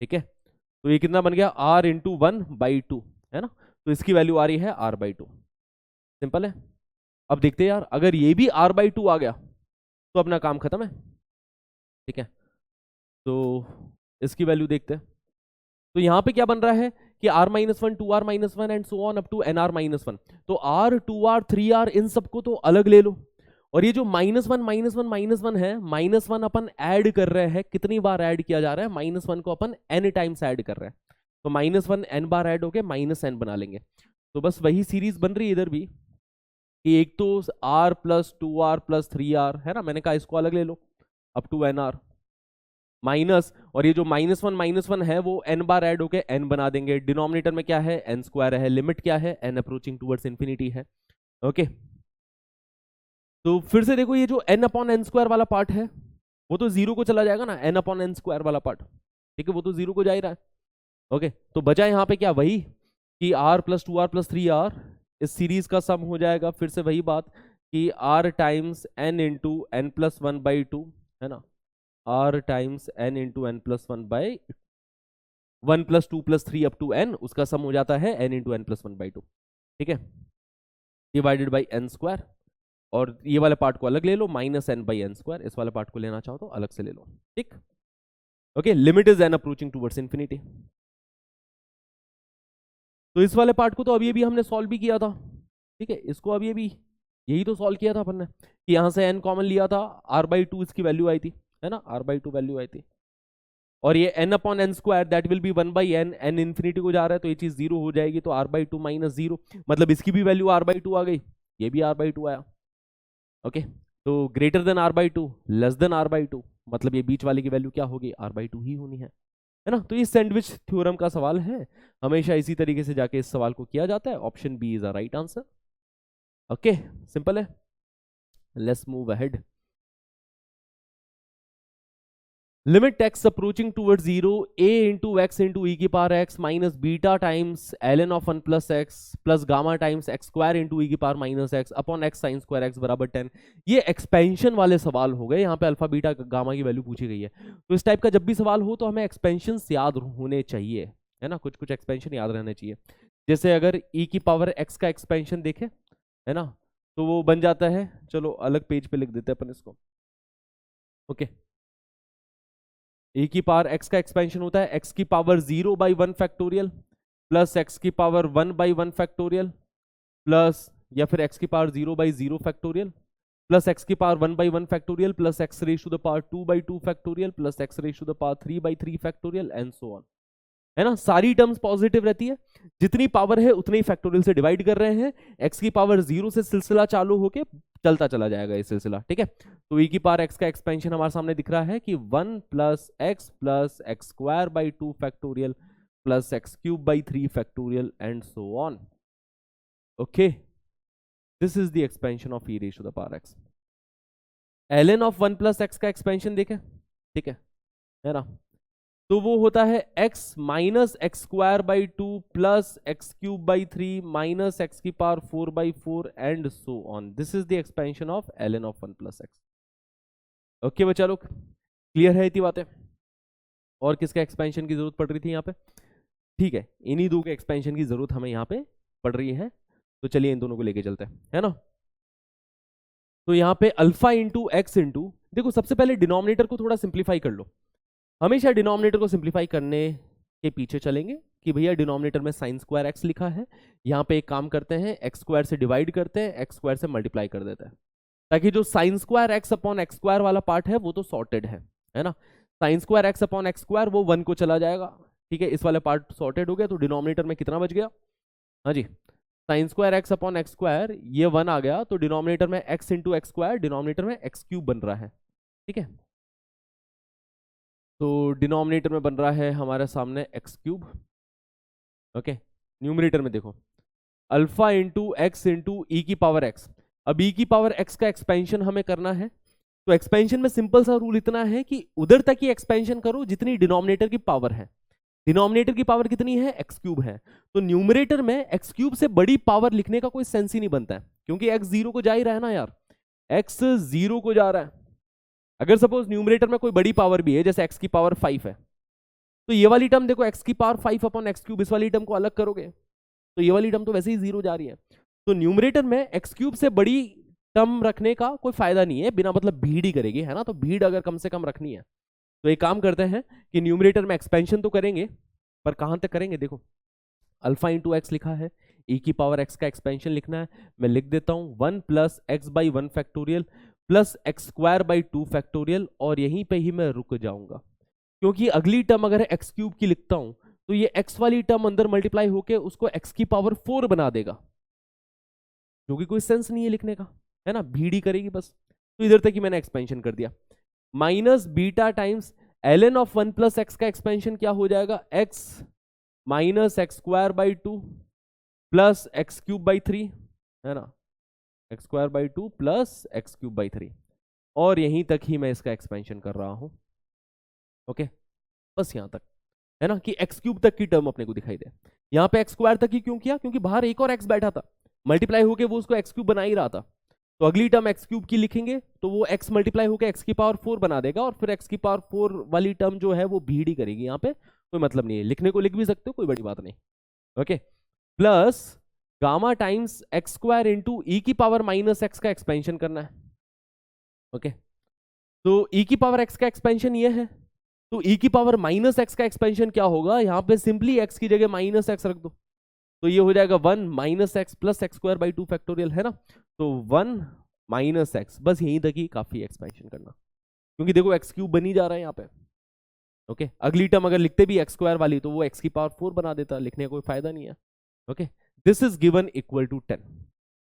ठीक है। तो ये कितना बन गया, r इंटू 1/2, है ना। तो इसकी वैल्यू आ रही है r/2। सिंपल है। अब देखते हैं यार, अगर ये भी r/2 आ गया तो अपना काम खत्म है, ठीक है। तो इसकी वैल्यू देखते हैं। तो यहां पे क्या बन रहा है कि r-1 2r-1 and so on up to nr-1। तो r 2r 3r इन सबको तो अलग ले लो, और ये जो -1 है, -1 अपन ऐड कर रहे हैं, कितनी बार ऐड किया जा रहा है, -1 को अपन n टाइम्स ऐड कर रहे हैं, तो -1 n बार ऐड होके -n बना लेंगे। तो बस वही सीरीज बन रही है इधर भी, कि एक तो r + 2r + 3r है ना, मैंने कहा इसको अलग ले लो अप टू nr माइनस, और ये जो -1 है वो n बार ऐड होके n बना देंगे, डिनोमिनेटर में क्या है, n स्क्वायर है, लिमिट क्या है, n अप्रोचिंग टूवर्ड्स इन्फिनिटी है। ओके, तो फिर से देखो, ये जो n/n² वाला पार्ट है वो तो 0 को चला जाएगा ना, n/n² वाला पार्ट, ठीक है, वो तो 0 को जा ही रहा है। ओके, तो बचा यहाँ पे क्या, वही कि r + 2r + 3r इस सीरीज का सम हो जाएगा, फिर से वही बात कि r times n into n + 1/2, है ना, r times n into n + 1 + 2 + 3 up to n, उसका सम हो जाता है n इंटू n + 1/2, ठीक है, डिवाइडेड बाई n²। और ये वाले पार्ट को अलग ले लो, -n/n², इस वाले पार्ट को लेना चाहो तो अलग से ले लो, ठीक। Okay, limit is n approaching towards infinity. तो इस वाले पार्ट को तो अभी हमने सॉल्व भी किया था, ठीक है, इसको अभी यही तो सॉल्व किया था अपन ने, कि यहां से n कॉमन लिया था, r/2 इसकी वैल्यू आई थी, है ना, r/2 वैल्यू आई थी, और ये n/n² that will B 1/n, n infinity को जा रहा है तो ये चीज 0 हो जाएगी, तो r/2 - 0, मतलब इसकी भी वैल्यू r/2 आ गई, ये भी r/2 आया। ओके, तो greater than r/2 less than r/2, मतलब ये बीच वाले की वैल्यू क्या होगी, r/2 ही होनी है ना। तो ये सैंडविच थ्योरम का सवाल है, हमेशा इसी तरीके से जाके इस सवाल को किया जाता है। Option B is a right answer. Okay, simple है, let's move ahead. Limit x approaching towards 0 a into x into e की power x minus beta times ln of 1 plus x plus gamma times x square into e की power minus x upon x sine square x बराबर 10। ये expansion वाले सवाल हो गए, यहाँ पे अल्फा बीटा गामा की वैल्यू पूछी गई है। तो इस टाइप का जब भी सवाल हो तो हमें एक्सपेंशन याद होने चाहिए, है ना, कुछ कुछ एक्सपेंशन याद रहने चाहिए। जैसे अगर e की पावर x का एक्सपेंशन देखे, है ना, तो वो बन जाता है, चलो अलग पेज पे लिख देते हैं अपन इसको। ओके, e की पावर x का एक्सपेंशन होता है x की पावर 0/1 फैक्टोरियल प्लस x की पावर 1/1 फैक्टोरियल प्लस, या फिर x की पावर 0/0 फैक्टोरियल प्लस x की power 1/1 factorial plus x raise to the power 2/2 factorial plus x raise to the power 3/3 factorial and so on, है ना। सारी terms positive रहती है, जितनी पावर है उतने ही फैक्टोरियल से डिवाइड कर रहे हैं, x की पावर 0 से सिलसिला चालू होके चलता चला जाएगा ये सिलसिला, ठीक है। तो e की पावर x का एक्सपेंशन हमारे सामने दिख रहा है कि 1 + x + x² 2 factorial plus x³ 3 factorial and so on. Okay, this is the expansion of e raise to the power x। ln of 1 + x का एक्सपेंशन देखें, ठीक है ना, तो वो होता है x minus x² 2 plus x³ 3 minus x की power 4/4 and so on. This is the expansion of ln of 1 + x। Okay बच्चा लोग, क्लियर है इतनी बातें? और किसका एक्सपेंशन की जरूरत पड़ रही थी यहाँ पे? ठीक है, इन्हीं दो के एक्सपेंशन की जरूरत हमें यहाँ पे पड़ रही है, तो चलिए इन दोनों को लेके चलते हैं, है ना। तो यहाँ पे अल्फा इंटू एक्स इंटू, देखो सबसे पहले डिनोमिनेटर को थोड़ा सिंप्लीफाई कर लो। हमेशा डिनोमिनेटर को सिंप्लीफाई करने के पीछे चलेंगे कि भैया डिनोमिनेटर में साइन स्क्वायर एक्स लिखा है, यहाँ पे एक काम करते हैं, एक्स स्क्वायर से डिवाइड करते हैं, एक्स स्क्वायर से मल्टीप्लाई कर देते हैं, ताकि जो sign square x upon x square वाला पार्ट है वो तो सॉर्टेड है ना। Sine square x upon x square वो 1 को चला जाएगा, ठीक है, इस वाले पार्ट सॉर्टेड हो गया, तो डिनोमिनेटर में कितना बच गया, हाँ जी, sine square x upon x square ये 1 आ गया, तो डिनोमिनेटर में x into x square, denominator में x³ बन रहा है, ठीक है। तो डिनोमिनेटर में बन रहा है हमारे सामने x³, ओके। न्यूमरेटर में देखो alpha into x into e की पावर एक्स। अब ई की पावर एक्स का एक्सपेंशन हमें करना है, तो एक्सपेंशन में सिंपल सा रूल इतना है कि उधर तक ही एक्सपेंशन करो जितनी डिनोमिनेटर की पावर है। डिनोमिनेटर की पावर कितनी है, एक्स क्यूब है, तो न्यूमरेटर में एक्स क्यूब से बड़ी पावर लिखने का कोई सेंस ही नहीं बनता है, क्योंकि एक्स जीरो को जा ही रहा है ना यार, एक्स जीरो को जा रहा है। अगर सपोज न्यूमरेटर में कोई बड़ी पावर भी है, जैसे एक्स की पावर 5 है, तो ये वाली टर्म देखो एक्स की पावर 5 अपॉन एक्स क्यूब, इस वाली टर्म को अलग करोगे तो ये वाली टर्म तो वैसे ही जीरो जा रही है। तो न्यूमरेटर में एक्स क्यूब से बड़ी टर्म रखने का कोई फायदा नहीं है, बिना मतलब भीड़ ही करेगी, है ना। तो भीड़ अगर कम से कम रखनी है तो एक काम करते हैं कि न्यूमरेटर में एक्सपेंशन तो करेंगे, पर कहां तक करेंगे, देखो अल्फा इंटू एक्स लिखा है, e की पावर x का एक्सपेंशन लिखना है, मैं लिख देता हूं 1 plus x by 1 factorial plus x square by 2 factorial, और यहीं पे ही मैं रुक जाऊंगा, क्योंकि अगली टर्म अगर एक्स क्यूब की लिखता हूं तो ये x वाली टर्म अंदर मल्टीप्लाई होके उसको x की पावर 4 बना देगा, जो कि कोई सेंस नहीं है लिखने का, है ना, भीड़ करेगी बस। तो इधर तक ही मैंने एक्सपेंशन कर दिया, minus beta times ln of 1 plus x का एक्सपेंशन क्या हो जाएगा, x minus x square by 2 plus x cube by 3, है ना, x square by 2 plus x cube by 3, और यहीं तक ही मैं इसका एक्सपेंशन कर रहा हूं। ओके, बस यहां तक, है ना, कि एक्स क्यूब तक की टर्म अपने को दिखाई दे। यहां पे एक्स स्क्वायर तक ही क्यों किया, क्योंकि बाहर एक और एक्स बैठा था, मल्टीप्लाई होके वो उसको एक्स क्यूब बना ही रहा था, तो अगली टर्म एक्स क्यूब की लिखेंगे तो वो एक्स मल्टीप्लाई होकर एक्स की पावर 4 बना देगा, और फिर एक्स की पावर 4 वाली टर्म जो है वो भीड़ ही करेगी, यहाँ पे कोई मतलब नहीं है, लिखने को लिख भी सकते हो, कोई बड़ी बात नहीं। Okay, plus gamma times x square into e की पावर माइनस एक्स का एक्सपेंशन करना है। ओके, तो ई की पावर एक्स का एक्सपेंशन ये है, तो ई की पावर माइनस एक्स का एक्सपेंशन क्या होगा, यहाँ पे सिंपली एक्स की जगह माइनस एक्स रख दो, तो ये हो जाएगा 1 minus x plus x square by 2 factorial, है ना। तो 1 माइनस एक्स, बस यहीं तक ही काफी एक्सपेंशन करना, क्योंकि देखो एक्स क्यूब बनी जा रहा है यहाँ पे। ओके, अगली टर्म अगर लिखते भी एक्स स्क्वायर वाली तो वो एक्स की पावर 4 बना देता, लिखने का कोई फायदा नहीं है। Okay, this is given equal to 10,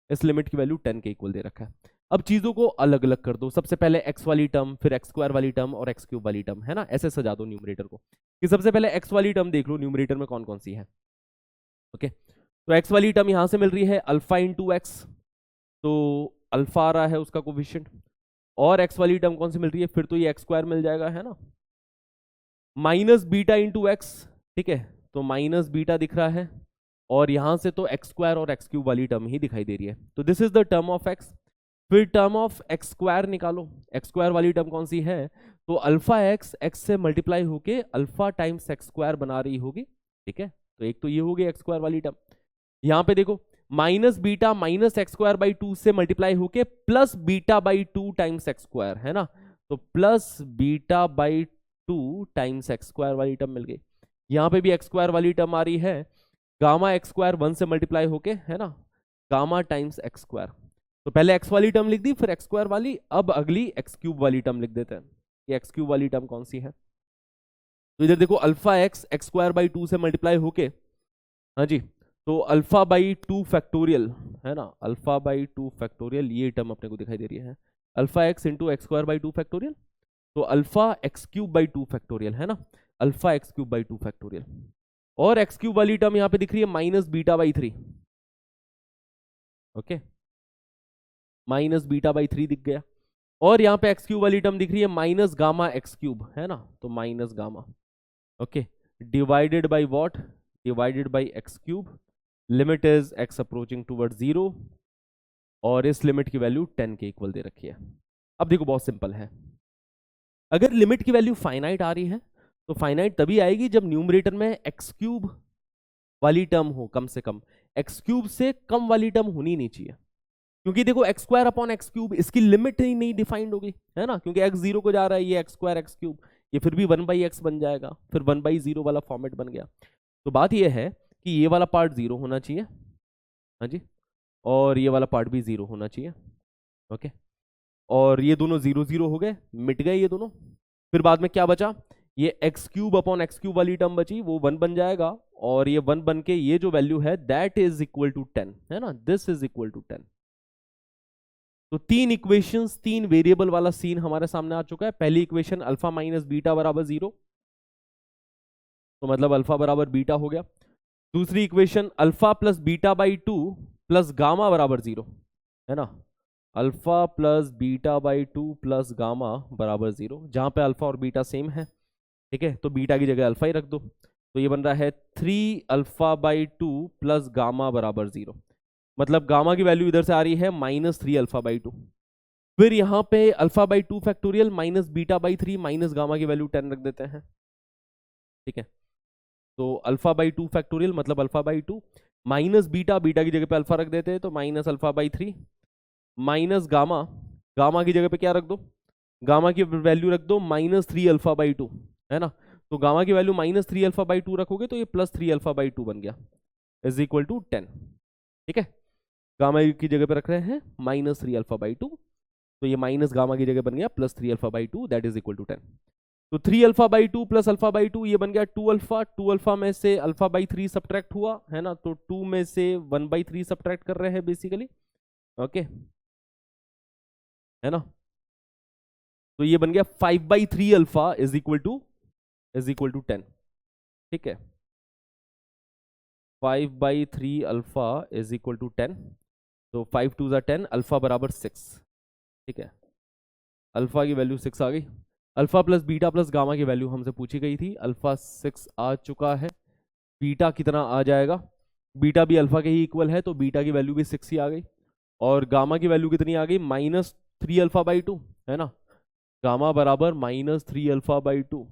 इस लिमिट की वैल्यू 10 के इक्वल दे रखा है। अब चीजों को अलग अलग कर दो, सबसे पहले एक्स वाली टर्म, फिर एक्स स्क्वायर वाली टर्म और एक्स क्यूब वाली टर्म, है ना, ऐसे सजा दो न्यूमरेटर को, कि सबसे पहले एक्स वाली टर्म देख लो न्यूमरेटर में कौन कौन सी है। ओके, तो एक्स वाली टर्म यहां से मिल रही है अल्फा इंटू एक्स, तो अल्फा आ रहा है उसका कोफिशिएंट, और एक्स वाली टर्म कौन सी मिल रही है, फिर तो ये एक्स स्क्वायर मिल जाएगा, है ना, माइनस बीटा इंटू एक्स, ठीक है, तो माइनस बीटा दिख रहा है, और यहां से तो एक्स स्क्वायर और एक्स क्यूब वाली टर्म ही दिखाई दे रही है, तो this is the term of x. फिर टर्म ऑफ एक्स स्क्वायर निकालो, एक्स स्क्वायर वाली टर्म कौन सी है, तो अल्फा एक्स एक्स से मल्टीप्लाई होके अल्फा टाइम्स एक्स स्क्वायर बना रही होगी, ठीक है, तो एक तो ये हो गई एक्स स्क्वायर वाली टर्म। यहां पे देखो minus beta minus x square by 2 से मल्टीप्लाई होके plus beta by 2 times x square, है ना, तो plus beta by 2 times x square वाली टर्म मिल गई। यहां पे भी एक्स स्क्वायर वाली टर्म आ रही है, गामा एक्स स्क्वायर 1 से मल्टीप्लाई होके, है ना, गामा टाइम्स एक्स स्क्वायर, तो पहले एक्स वाली टर्म लिख दी, फिर एक्स स्क्वायर वाली, अब अगली एक्स क्यूब वाली टर्म लिख देते हैं। ये एक्स क्यूब वाली टर्म कौन सी है, तो इधर देखो alpha x x square by 2 से मल्टीप्लाई होके, हाँ जी, तो अल्फा बाई 2 फैक्टोरियल, है ना, अल्फा बाई 2 फैक्टोरियल, ये टर्म अपने को दिखाई दे रही है, alpha x into x square by 2 factorial, तो alpha x cube by 2 factorial, है ना, alpha x cube by 2 factorial, और एक्स क्यूब वाली टर्म यहां पे दिख रही है minus beta by 3। Okay, minus beta by 3 दिख गया, और यहां पे एक्स क्यूब वाली टर्म दिख रही है माइनस गामा एक्स क्यूब, है ना, तो minus gamma, okay, divided by what, divided by x cube, limit is x approaching toward 0, और इस लिमिट की वैल्यू 10 के इक्वल दे रखी है। अब देखो बहुत सिंपल है, अगर लिमिट की वैल्यू फाइनाइट आ रही है तो फाइनाइट तभी आएगी जब न्यूमरेटर में एक्स क्यूब वाली टर्म हो, कम से कम एक्स क्यूब से कम वाली टर्म होनी नहीं चाहिए, क्योंकि देखो x square upon x cube, इसकी लिमिट ही नहीं डिफाइंड होगी, है ना, क्योंकि एक्स जीरो को जा रहा है, ये एक्स स्क्वायर एक्स क्यूब, ये फिर भी 1/x बन जाएगा, फिर 1/0 वाला फॉर्मेट बन गया। तो बात ये है कि ये वाला पार्ट 0 होना चाहिए, हाँ जी, और ये वाला पार्ट भी 0 होना चाहिए। ओके, और ये दोनों 0 0 हो गए, मिट गए ये दोनों, फिर बाद में क्या बचा, ये x cube upon x cube वाली टर्म बची, वो 1 बन जाएगा, और ये 1 बन के ये जो वैल्यू है दैट इज इक्वल टू 10, है ना, दिस इज इक्वल टू 10। तो 3 इक्वेशंस 3 वेरिएबल वाला सीन हमारे सामने आ चुका है। पहली इक्वेशन अल्फा माइनस बीटा बराबर 0, तो मतलब अल्फा बराबर बीटा हो गया। दूसरी equation alpha plus beta by 2 plus gamma बराबर 0, है ना, alpha plus beta by 2 plus gamma बराबर 0, जहाँ पे अल्फा और बीटा सेम है, ठीक है, तो बीटा की जगह अल्फा ही रख दो। तो ये बन रहा है 3 अल्फा बाई 2 प्लस गामा बराबर 0। मतलब गामा की वैल्यू इधर से आ रही है -3 अल्फा बाई 2। फिर यहाँ पे alpha by 2 factorial minus beta by 3 minus gamma की वैल्यू 10 रख देते हैं, ठीक है। तो अल्फा बाई 2 फैक्टोरियल मतलब alpha by 2 minus beta, beta की जगह पे अल्फा रख देते हैं, तो minus alpha by 3 minus gamma, gamma की जगह पे क्या रख दो, गामा की वैल्यू रख दो -3 अल्फा बाई 2, है ना। तो गामा की वैल्यू -3 अल्फा बाई 2 रखोगे तो ये +3 अल्फा बाई 2 बन गया, इज इक्वल टू 10, ठीक है। गामा की जगह पे रख रहे हैं -3 अल्फा बाई 2, तो ये माइनस गामा की जगह बन गया +3 alpha by 2, that is equal to 10। तो 3 alpha by 2 plus alpha by 2 ये बन गया 2 अल्फा, 2 अल्फा में से अल्फा बाई 3 सब्ट्रैक्ट हुआ, है ना, तो 2 में से 1 बाई 3 सब्ट्रैक्ट कर रहे हैं बेसिकली, ओके, है ना। तो ये बन गया 5 by 3 alpha is equal to 10, ठीक है। 5 by 3 alpha is equal to 10, तो 5 2 10, अल्फा बराबर 6, ठीक है। अल्फा की वैल्यू 6 आ गई। Alpha plus beta plus gamma की वैल्यू हमसे पूछी गई थी, अल्फा 6 आ चुका है। बीटा कितना आ जाएगा, बीटा भी अल्फा के ही इक्वल है, तो बीटा की वैल्यू भी 6 ही आ गई। और गामा की वैल्यू कितनी आ गई, -3 अल्फा बाई 2, है ना। गामा बराबर -3 अल्फा बाई 2,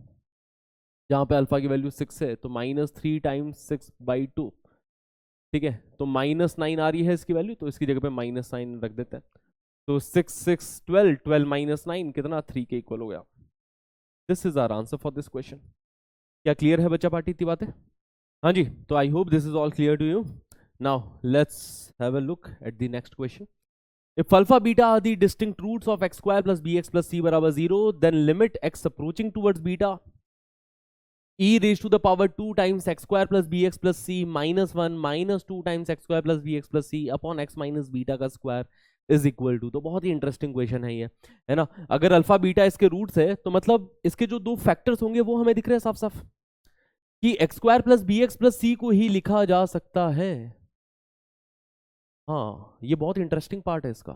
जहाँ पे अल्फा की वैल्यू 6 है, तो -3 टाइम्स 6 बाई 2, ठीक है। तो -9 आ रही है इसकी वैल्यू, तो इसकी जगह पे -9 रख देते हैं। तो 6 6 12, 12 -9 कितना, 3 के इक्वल हो गया। This is our answer for this question. क्या क्लियर है बच्चा पार्टी इतनी बातें? हाँ जी, तो I hope this is all clear to you. Now let's have a look at the next question. If alpha beta are the distinct roots of x square plus bx plus c बराबर 0, then limit x approaching towards beta e raised to the power 2 times x square plus bx plus c minus 1 minus 2 times x square plus bx plus c upon x minus beta का square is equal to. तो बहुत ही interesting question है ये, है ना। अगर alpha beta इसके roots है, तो मतलब इसके जो दो फैक्टर्स होंगे वो हमें दिख रहे हैं साफ साफ, कि x square plus b x plus c को ही लिखा जा सकता है। हाँ, ये बहुत इंटरेस्टिंग पार्ट है इसका,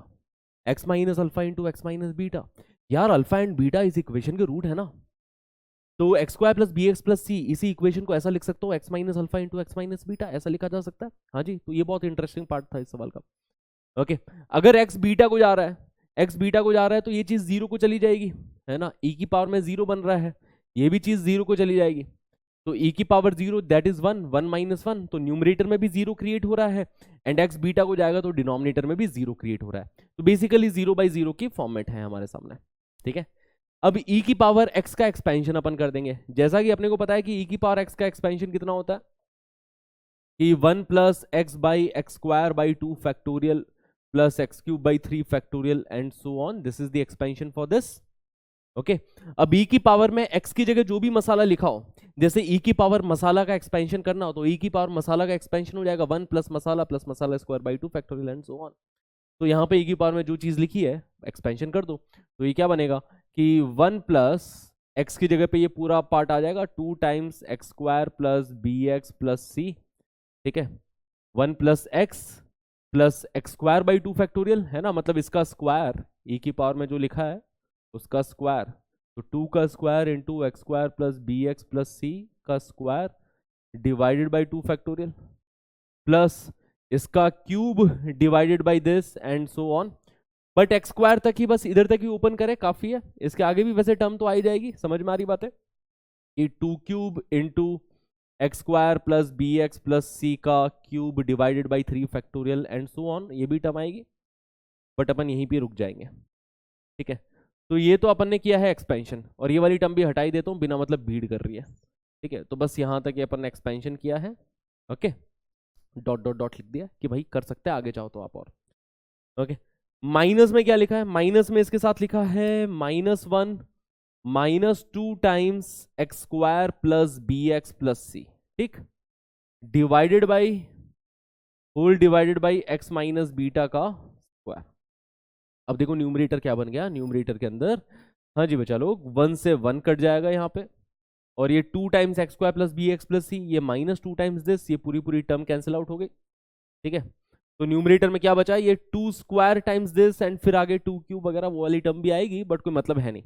x minus alpha into x minus beta. यार अल्फा एंड बीटा इस इक्वेशन के रूट है ना, तो x square plus b x plus c, इसी इक्वेशन को ऐसा लिख सकता हूँ, x minus alpha into x minus beta, ऐसा लिखा जा सकता है। हाँ जी, तो ये बहुत इंटरेस्टिंग पार्ट था इस सवाल का। ओके, अगर एक्स बीटा को जा रहा है, एक्स बीटा को जा रहा है, तो ये चीज जीरो को चली जाएगी, है ना। ई की पावर में जीरो बन रहा है, ये भी चीज जीरो को चली जाएगी। तो e की पावर 0 दैट इज 1, 1 माइनस 1, तो न्यूमरेटर में भी 0 क्रिएट हो रहा है, एंड x बीटा को जाएगा तो डिनोमिनेटर में भी 0 क्रिएट हो रहा है। तो बेसिकली 0/0 की फॉर्मेट है हमारे सामने, ठीक है। अब e की पावर x का एक्सपेंशन अपन कर देंगे, जैसा कि अपने को पता है कि e की पावर x का एक्सपेंशन कितना होता है, कि 1 plus x by x square by 2 factorial plus x cube by 3 factorial and so on, this is the expansion for this, okay. अब e की पावर में x की जगह जो भी मसाला लिखा हो, जैसे e की पावर मसाला का एक्सपेंशन करना हो, तो e की पावर मसाला का एक्सपेंशन हो जाएगा 1 plus masala square by 2 factorial and so on. तो यहाँ पे e की पावर में जो चीज लिखी है एक्सपेंशन कर दो, तो ये क्या बनेगा कि 1 प्लस एक्स की जगह पे ये पूरा पार्ट आ जाएगा 2 times x square plus b x plus c, ठीक है। 1 plus x square by 2 factorial, है ना, मतलब इसका स्क्वायर, e की पावर में जो लिखा है उसका स्क्वायर, तो 2 का square into x square plus b x plus c का square divided by 2 factorial plus इसका cube divided by this and so on. But x square तक ही, बस इधर तक ही ओपन करें काफी है, इसके आगे भी वैसे टर्म तो आ ही जाएगी, समझ में आ रही बात है, कि 2 cube into x square plus b x plus c का cube divided by 3 factorial and so on, ये भी टर्म आएगी, बट अपन यहीं पे रुक जाएंगे, ठीक है। तो ये तो अपन ने किया है एक्सपेंशन, और ये वाली टर्म भी हटाई देता हूँ, बिना मतलब भीड़ कर रही है, ठीक है। तो बस यहाँ तक ये अपन ने एक्सपेंशन किया है, ओके, डॉट डॉट डॉट लिख दिया कि भाई कर सकते हैं, आगे चाहो तो आप, और ओके। माइनस में क्या लिखा है, माइनस में इसके साथ लिखा है -1 -2 times x square plus b x plus c, ठीक, divided by whole divided by x minus beta का स्क्वायर। अब देखो न्यूमरेटर क्या बन गया, न्यूमरेटर के अंदर, हाँ जी बच्चा लोग, 1 से 1 कट जाएगा यहाँ पे, और ये 2 times x square plus b x plus c, ये -2 टाइम्स दिस, ये पूरी पूरी टर्म कैंसिल आउट हो गई, ठीक है। तो न्यूमरेटर में क्या बचा, ये 2 स्क्वायर टाइम्स दिस एंड फिर आगे 2 क्यूब वगैरह वो वाली टर्म भी आएगी, बट कोई मतलब है नहीं।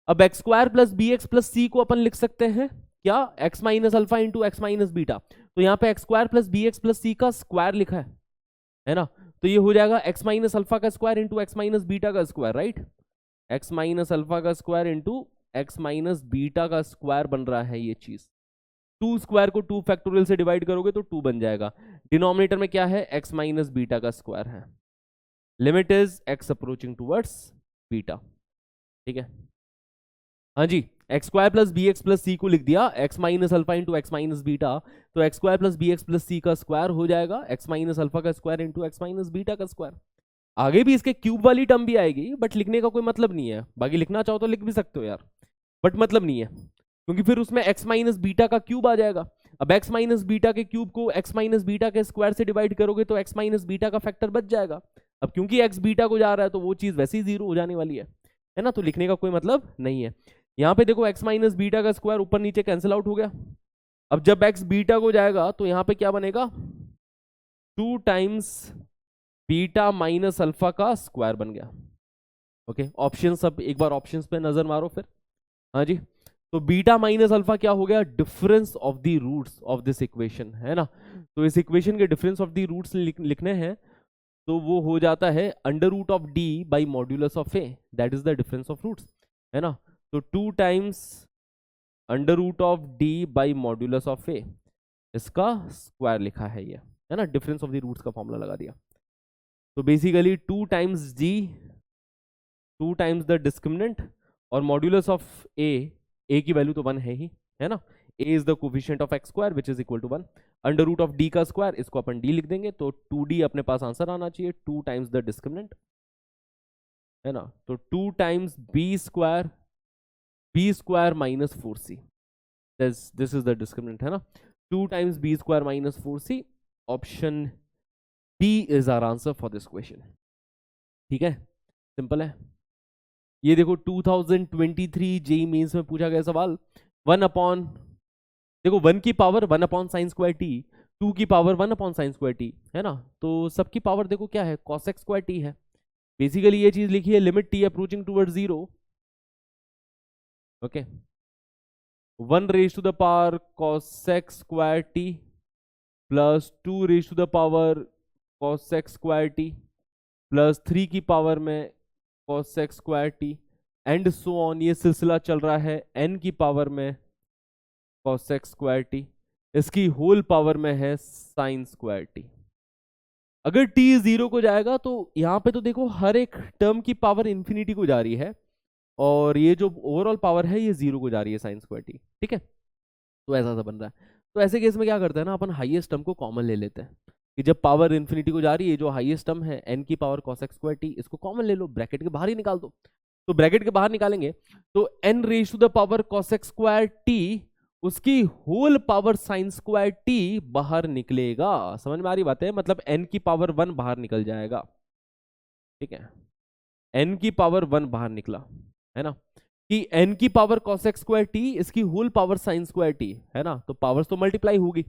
अब x square plus b x plus c को अपन लिख सकते हैं क्या, x minus alpha into x minus beta. तो यहाँ पे x square plus b x plus c का स्क्वायर लिखा है ना, तो ये हो जाएगा एक्स माइनस अल्फा का square into x minus beta का square, right. X minus alpha का square into x minus beta का स्क्वायर बन रहा है ये चीज। 2 स्क्वायर को 2 फैक्टोरियल से डिवाइड करोगे तो 2 बन जाएगा। डिनोमिनेटर में क्या है, एक्स माइनस बीटा का स्क्वायर है। Limit is x approaching towards beta, ठीक है। हाँ जी, x square plus b x plus c को लिख दिया x minus alpha into x minus beta, तो x square plus b x plus c का स्क्वायर हो जाएगा एक्स माइनस अल्फा का square into x minus beta का स्क्वायर। आगे भी इसके क्यूब वाली टर्म भी आएगी, बट लिखने का कोई मतलब नहीं है, बाकी लिखना चाहो तो लिख भी सकते हो यार, बट मतलब नहीं है, क्योंकि फिर उसमें एक्स माइनस बीटा का क्यूब आ जाएगा। अब एक्स माइनस बीटा के क्यूब को एक्स माइनस बीटा के स्क्वायर से डिवाइड करोगे तो एक्स माइनस बीटा का फैक्टर बच जाएगा। अब क्योंकि एक्स बीटा को जा रहा है तो वो चीज वैसे ही जीरो हो जाने वाली है ना, तो लिखने का कोई मतलब नहीं है। यहाँ पे देखो एक्स माइनस बीटा का स्क्वायर ऊपर नीचे कैंसिल आउट हो गया। अब जब एक्स बीटा को जाएगा तो यहाँ पे क्या बनेगा, 2 टाइम्स बीटा माइनस अल्फा का स्क्वायर बन गया। ओके, ऑप्शन सब एक बार ऑप्शंस पे नजर मारो फिर। हाँ जी, तो बीटा माइनस अल्फा क्या हो गया, difference of the roots of this equation, है ना। तो इस इक्वेशन के डिफरेंस ऑफ द रूट्स लिखने हैं तो वो हो जाता है under root of D by modulus of A, that is the difference of roots, है ना। तो 2 times under root of D by modulus of A, इसका स्क्वायर लिखा है ये, है ना, डिफरेंस ऑफ द रूट्स का फॉर्मूला लगा दिया। तो basically 2 times D, 2 times the discriminant और मॉड्यूलस ऑफ ए की वैल्यू तो 1 है ही, है ना। A is the coefficient of x square which is equal to 1, under root of d का स्क्वायर, इसको अपन डी लिख देंगे, तो 2d अपने पास आंसर आना चाहिए, 2 टाइम्स द डिस्क्रिमिनेंट, है ना। तो 2 times b square minus 4c, this is the discriminant, है ना। 2 times b square minus 4c, option B is our answer for this question, ठीक है, सिंपल है। ये देखो 2023 जेई मेंस में पूछा गया सवाल, 1 अपॉन, देखो 1 की power 1 upon sine square t, 2 की power 1 upon sine square T, है ना। तो सबकी पावर देखो क्या है, कॉस एक्स स्क्वायर टी है। बेसिकली ये चीज लिखी है limit t approaching toward 0, okay, 1 raise to the power cos x square t plus 2 raise to the power cos x square t plus 3 की पावर में cos x square t and so on, ये सिलसिला चल रहा है n की power में cos x square T, इसकी होल पावर में है sin स्क्वायर टी। अगर t 0 को जाएगा तो यहाँ पे तो देखो हर एक टर्म की पावर इंफिनिटी को जा रही है, और ये जो ओवरऑल पावर है ये 0 को जा रही है sin स्क्वायर टी, ठीक है। तो ऐसा सा बन रहा है। तो ऐसे केस में क्या करते हैं ना, अपन हाईएस्ट टर्म को कॉमन ले लेते हैं, कि जब पावर इन्फिनिटी को जा रही है, जो हाईएस्ट टर्म है n की power cos x square T, इसको कॉमन ले लो, ब्रैकेट के बाहर ही निकाल दो। तो ब्रैकेट के बाहर निकालेंगे तो n raise to the power cos x square T, उसकी whole power sin square T बाहर निकलेगा। समझ में आ रही बात है, मतलब n की पावर 1 बाहर निकल जाएगा, ठीक है, n की पावर 1 बाहर निकला, है ना, कि n की power cos x square T, इसकी whole power sin square T, है ना। तो पावर्स तो मल्टीप्लाई होगी,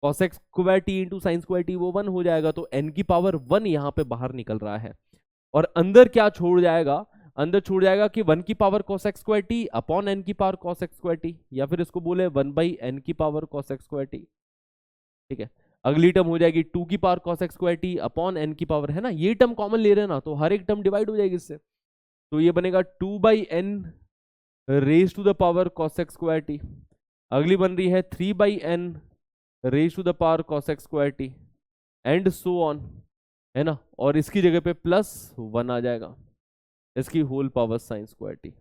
cos x square T into sine square T वो 1 हो जाएगा, तो n की पावर 1 यहाँ पे बाहर निकल रहा है, और अंदर क्या छोड़ जाएगा, अंदर छोड़ जाएगा कि 1 की power cos x square T upon n की power cos x square T, या फिर इसको बोले 1 बाई n की power cos x square T, ठीक है। अगली टर्म हो जाएगी 2 की power cos x square T upon n की पावर, है ना, ये टर्म कॉमन ले रहे हैं ना, तो हर एक टर्म डिवाइड हो जाएगी इससे, तो ये बनेगा 2 by n raise to the power cos x square t. अगली बन रही है 3 by n raise to the power cos x square t and so on, है ना, और इसकी जगह पे प्लस 1 आ जाएगा, इसकी whole power sin square T,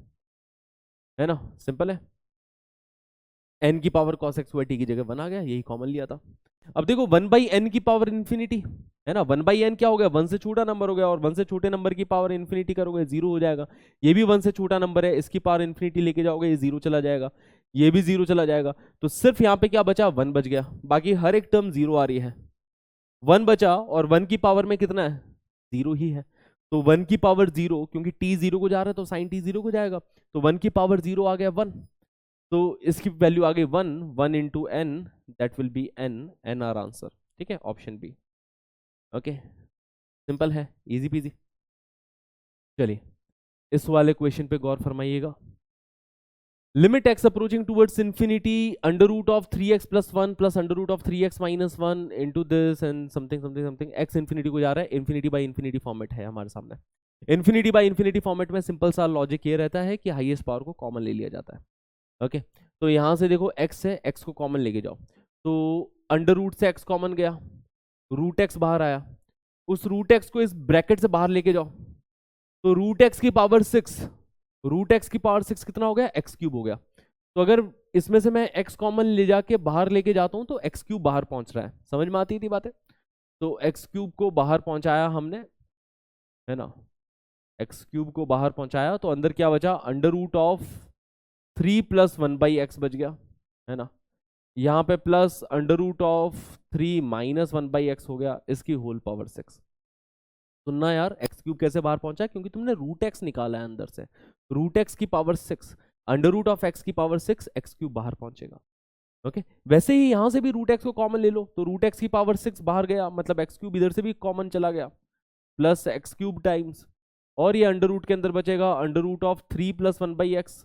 है ना, सिंपल है। n की power cos x square t की जगह 1 आ गया, यही कॉमन लिया था। अब देखो 1 बाई n की पावर इन्फिनिटी, है ना, 1 बाई n क्या हो गया, 1 से छोटा नंबर हो गया, और 1 से छोटे नंबर की पावर इन्फिनिटी करोगे 0 हो जाएगा। ये भी 1 से छोटा नंबर है, इसकी पावर इन्फिनिटी लेके जाओगे ये 0 चला जाएगा, ये भी 0 चला जाएगा, तो सिर्फ यहाँ पे क्या बचा, 1 बच गया, बाकी हर एक टर्म 0 आ रही है। 1 बचा, और 1 की पावर में कितना है, 0 ही है, तो 1 की पावर 0, क्योंकि t 0 को जा रहा है तो साइन t 0 को जाएगा, तो 1 की पावर 0 आ गया 1, तो इसकी वैल्यू आ गई 1 into n, that will be n our answer, ठीक है, ऑप्शन बी। ओके, सिंपल है, इजी पीजी। चलिए इस वाले क्वेश्चन पे गौर फरमाइएगा। Limit x approaching towards infinity under root of 3x plus 1 plus under root of 3x minus 1 into this and something something something, x infinity को जा रहा है, इंफिनिटी बाय इंफिनिटी फॉर्मेट है हमारे सामने। इंफिनिटी बाय इंफिनिटी फॉर्मेट में simple सा logic ये रहता है कि हाईएस्ट पावर को कॉमन ले लिया जाता है। ओके, तो यहां से देखो x है, x को कॉमन लेके जाओ, तो अंडर रूट से x कॉमन गया, रूट x बाहर आया, उस रूट x को इस ब्रैकेट से बाहर लेके जाओ, तो रूट x की पावर 6, रूट एक्स की पावर 6 कितना हो गया, एक्स क्यूब हो गया। तो अगर इसमें से मैं x कॉमन ले जाके बाहर लेके जाता हूं तो एक्स क्यूब बाहर पहुंच रहा है, समझ में आती थी बातें। तो एक्स क्यूब को बाहर पहुंचाया हमने, है ना, एक्स क्यूब को बाहर पहुंचाया, तो अंदर क्या बचा, under root of 3 plus 1 by x बच गया, है ना। यहाँ पे plus under root of 3 minus 1 by x हो गया, इसकी होल पावर 6। सुनना यार, एक्स क्यूब कैसे बाहर पहुंचा, क्योंकि तुमने रूट एक्स निकाला है अंदर से, रूट एक्स की power 6, under root of x की पावर 6, एक्स क्यूब बाहर पहुंचेगा। ओके, वैसे ही यहां से भी रूट एक्स को कॉमन ले लो, तो रूट एक्स की पावर 6 बाहर गया, मतलब एक्स क्यूब इधर से भी कॉमन चला गया, प्लस एक्स क्यूब टाइम्स, और ये अंडर रूट के अंदर बचेगा under root of 3 plus 1 by x.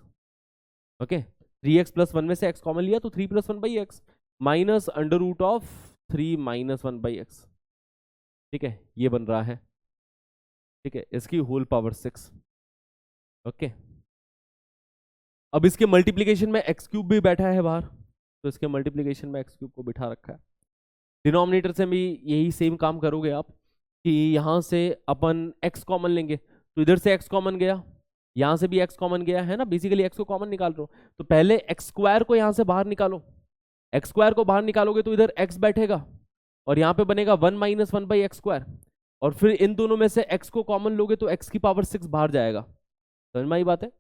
Okay, 3x plus 1 में से x कॉमन लिया तो 3 plus 1 by x, minus under root of 3 minus 1 by x. ठीक है, ये बन रहा है, ठीक है, इसकी होल पावर 6। ओके, अब इसके मल्टीप्लीकेशन में एक्स क्यूब भी बैठा है बाहर, तो इसके मल्टीप्लीकेशन में एक्स क्यूब को बिठा रखा है। डिनोमिनेटर से भी यही सेम काम करोगे आप, कि यहां से अपन x कॉमन लेंगे, तो इधर से x कॉमन गया, यहां से भी x कॉमन गया, है ना, बेसिकली x को कॉमन निकाल रहे हो, तो पहले x स्क्वायर को यहां से बाहर निकालो, x स्क्वायर को बाहर निकालोगे तो इधर x बैठेगा, और यहाँ पे बनेगा 1 माइनस 1 बाई एक्स स्क्वायर, और फिर इन दोनों में से x को कॉमन लोगे तो x की पावर 6 बाहर जाएगा। समझ में आई बात है,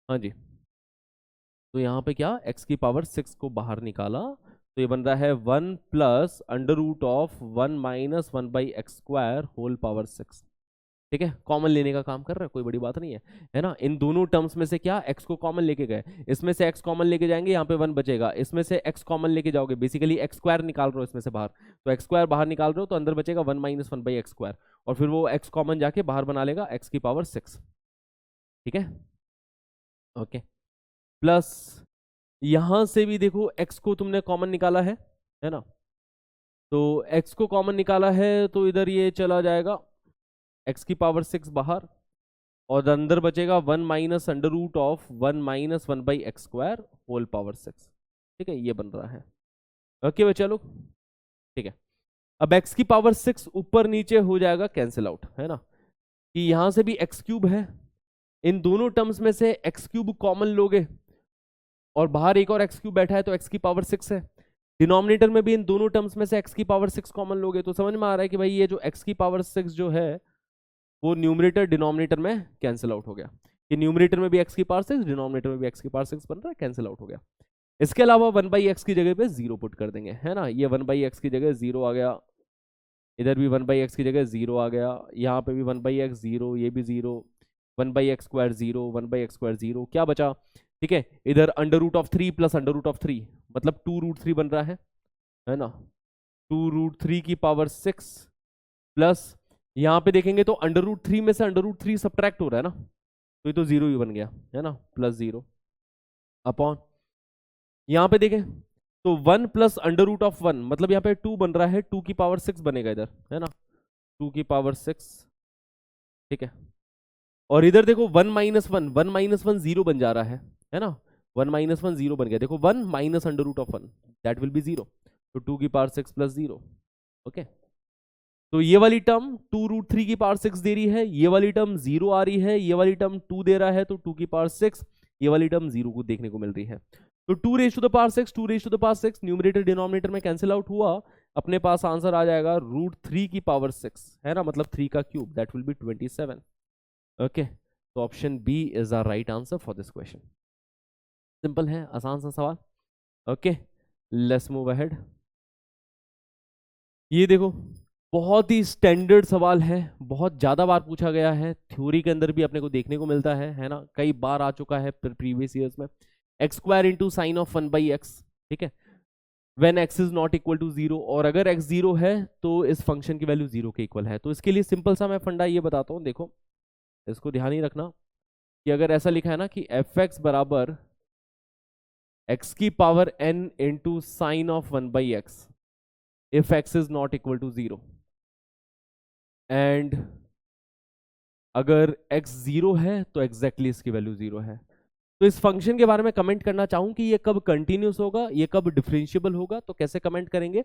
हाँ जी। तो यहाँ पे क्या, x की पावर 6 को बाहर निकाला, तो ये बन रहा है 1 plus under root of 1 minus 1 by x square whole power 6। ठीक है, कॉमन लेने का काम कर रहा है, कोई बड़ी बात नहीं है ना। इन दोनों टर्म्स में से क्या, x को कॉमन लेके गए, इसमें से x कॉमन लेके जाएंगे, यहाँ पे 1 बचेगा, इसमें से x कॉमन लेके जाओगे, बेसिकली एक्स स्क्वायर निकाल रहे हो इसमें से बाहर, तो एक्स स्क्वायर बाहर निकाल रहे हो तो अंदर बचेगा 1 माइनस 1 बाई एक्स स्क्वायर, और फिर वो x कॉमन जाके बाहर बना लेगा x की पावर 6। ठीक है, ओके, प्लस यहां से भी देखो x को तुमने कॉमन निकाला है ना, तो x को कॉमन निकाला है तो इधर ये चला जाएगा x की पावर 6 बाहर, और अंदर बचेगा 1 minus under root of 1 minus 1 by x square whole power 6। ठीक है, ये बन रहा है। ओके बच्चा लोग, ठीक है, अब x की पावर 6 ऊपर नीचे हो जाएगा कैंसिल आउट, है ना, कि यहां से भी एक्स क्यूब है, इन दोनों टर्म्स में से एक्स क्यूब कॉमन लोगे, और बाहर एक और एक्स क्यूब बैठा है तो एक्स की पावर 6 है, डिनोमिनेटर में भी इन दोनों टर्म्स में से एक्स की पावर 6 कॉमन लोगे, तो समझ में आ रहा है कि भाई ये जो एक्स की पावर 6 जो है वो न्यूमरेटर डिनोमिनेटर में कैंसिल आउट हो गया, कि न्यूमरेटर में भी x की पावर 6, डिनोमिनेटर में भी x की पावर 6 बन रहा है, कैंसिल आउट हो गया। इसके अलावा 1 बाई एक्स की जगह पे 0 पुट कर देंगे, है ना, ये 1 बाई एक्स की जगह 0 आ गया, इधर भी 1 बाई एक्स की जगह 0 आ गया, यहाँ पे भी 1 बाई एक्स 0, ये भी 0, 1 by x square 0, 1 by x square 0, क्या बचा, ठीक है, इधर under root of 3 plus under root of 3, मतलब 2 रूट 3 बन रहा है ना, 2 रूट 3 की पावर 6, प्लस यहाँ पे देखेंगे तो अंडर रूट 3 में से अंडर रूट 3 सब्ट्रैक्ट हो रहा है ना, तो ये तो 0 ही बन गया, है ना, प्लस 0 अपॉन, यहाँ पे देखें तो 1 प्लस अंडर रूट ऑफ 1, मतलब यहाँ पे 2 बन रहा है, 2 की पावर 6 बनेगा इधर, है ना, 2 की पावर 6। ठीक है, और इधर देखो 1 माइनस 1, 1 माइनस 1 0 बन जा रहा है ना, 1 माइनस 1 0 बन गया, देखो 1 minus under root of 1 that will be 0, तो 2 की पावर 6 प्लस 0। ओके, तो ये वाली टर्म 2 रूट 3 की पावर 6 दे रही है, ये वाली टर्म 0 आ रही है, ये वाली टर्म 2 दे रहा है, तो 2 की पावर 6, ये वाली टर्म 0 को देखने को मिल रही है, तो 2 raise to the power 6, 2 raise to the power 6 numerator denominator में कैंसिल आउट हुआ, अपने पास आंसर आ जाएगा रूट 3 की पावर 6, है ना, मतलब 3 का cube, that will be 27। Okay, तो option B is the right answer for this question. Simple है, आसान सा सवाल। Okay, let's move ahead. ये देखो बहुत ही स्टैंडर्ड सवाल है, बहुत ज्यादा बार पूछा गया है, थ्योरी के अंदर भी अपने को देखने को मिलता है ना, कई बार आ चुका है प्रीवियस ईयर्स में, x square into sine of 1 by x. ठीक है, when x is not equal to 0, और अगर x 0 है तो इस फंक्शन की वैल्यू 0 के इक्वल है। तो इसके लिए सिंपल सा मैं फंडा ये बताता हूँ, देखो इसको ध्यान ही रखना कि अगर ऐसा लिखा है ना कि fx बराबर x की power n into sine of 1/x if x is not equal to 0, and अगर x 0 है तो एग्जैक्टली इसकी वैल्यू 0 है। तो इस फंक्शन के बारे में कमेंट करना चाहूं कि ये कब कंटिन्यूस होगा, ये कब डिफरेंशिएबल होगा, तो कैसे कमेंट करेंगे?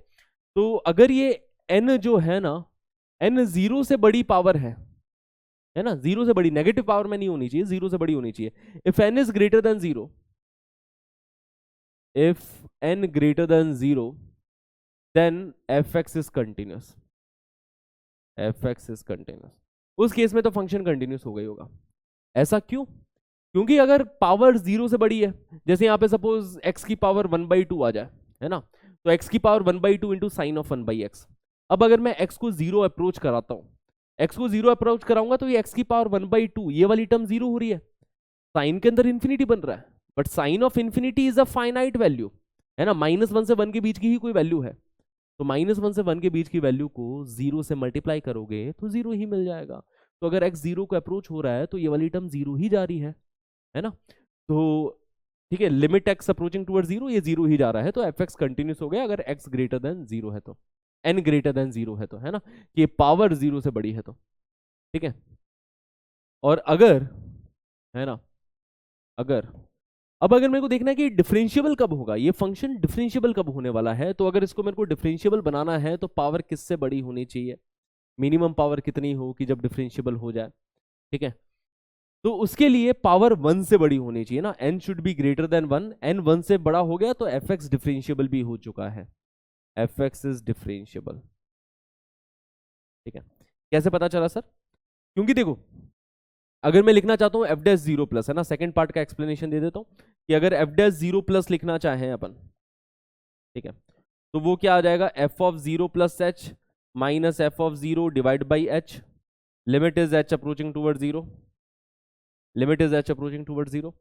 तो अगर ये n जो है ना, n 0 से बड़ी पावर है ना, 0 से बड़ी, नेगेटिव पावर में नहीं होनी चाहिए, 0 से बड़ी होनी चाहिए। If n is greater than 0, if n greater than 0 then fx is continuous, fx is continuous. उस केस में तो फंक्शन कंटिन्यूस हो गई होगा। ऐसा क्यों? क्योंकि अगर पावर 0 से बड़ी है, जैसे यहाँ पे सपोज x की पावर 1/2 आ जाए, है ना, तो x की power 1/2 into sine of 1/x। अब अगर मैं x को 0 अप्रोच कराता हूँ, x को 0 अप्रोच कराऊंगा तो ये x की पावर 1/2, ये वाली टर्म 0 हो रही है, साइन के अंदर इंफिनिटी बन रहा है, but sine of infinity is a finite value, है ना, -1 से 1 के बीच की ही कोई वैल्यू है, तो -1 से 1 के बीच की वैल्यू को 0 से मल्टीप्लाई करोगे तो 0 ही मिल जाएगा। तो अगर x 0 को अप्रोच हो रहा है तो ये वाली टर्म 0 ही जा रही है ना। तो ठीक है, लिमिट x अप्रोचिंग टुवर्ड 0, ये 0 ही जा रहा है, तो fx कंटिन्यूस हो गया अगर x ग्रेटर देन 0 है तो, n ग्रेटर देन 0 है तो, है ना, कि ये पावर 0 से बड़ी है तो, ठीक है। और अगर, है ना, अब अगर मेरे को देखना है कि डिफरेंशिएबल कब होगा, ये फंक्शन डिफरेंशिएबल कब होने वाला है, तो अगर इसको मेरे को डिफरेंशिएबल बनाना है तो पावर किससे बड़ी होनी चाहिए, मिनिमम पावर कितनी हो कि जब डिफरेंशिएबल हो जाए, ठीक है। तो उसके लिए पावर 1 से बड़ी होनी चाहिए ना, n should be greater then 1, n 1 से बड़ा हो गया तो fx डिफरेंशिएबल भी हो चुका है, fx इज डिफरेंशिएबल, ठीक है। कैसे पता चला सर? क्योंकि देखो, अगर मैं लिखना चाहता हूं f डैश 0 प्लस, है ना, सेकंड पार्ट का एक्सप्लेनेशन दे देता हूं कि अगर f डैश 0 प्लस लिखना चाहें अपन, ठीक है, तो वो क्या आ जाएगा, f of 0 plus h minus f of 0 divide by h, limit is h approaching toward 0, limit is h approaching toward 0।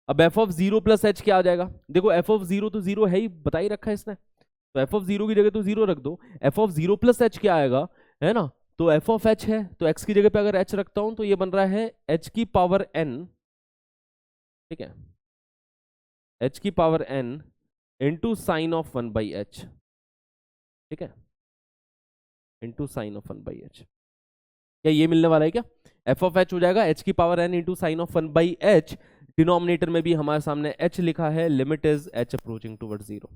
अब f ऑफ 0 प्लस h क्या आ जाएगा, देखो f ऑफ 0 तो 0 है ही, बता ही रखा है इसने, तो f ऑफ 0 की जगह तो 0 रख दो, f ऑफ 0 प्लस h क्या आएगा, है ना, तो f ऑफ h है, तो x की जगह पे अगर h रखता हूं तो ये बन रहा है h की पावर n, ठीक है, h की power n into sine of 1/h, ठीक है, इंटू साइन ऑफ 1/h। क्या ये मिलने वाला है क्या? f ऑफ h हो जाएगा h की power n into sine of 1/h, denominator में भी हमारे सामने h लिखा है, limit is h approaching toward 0।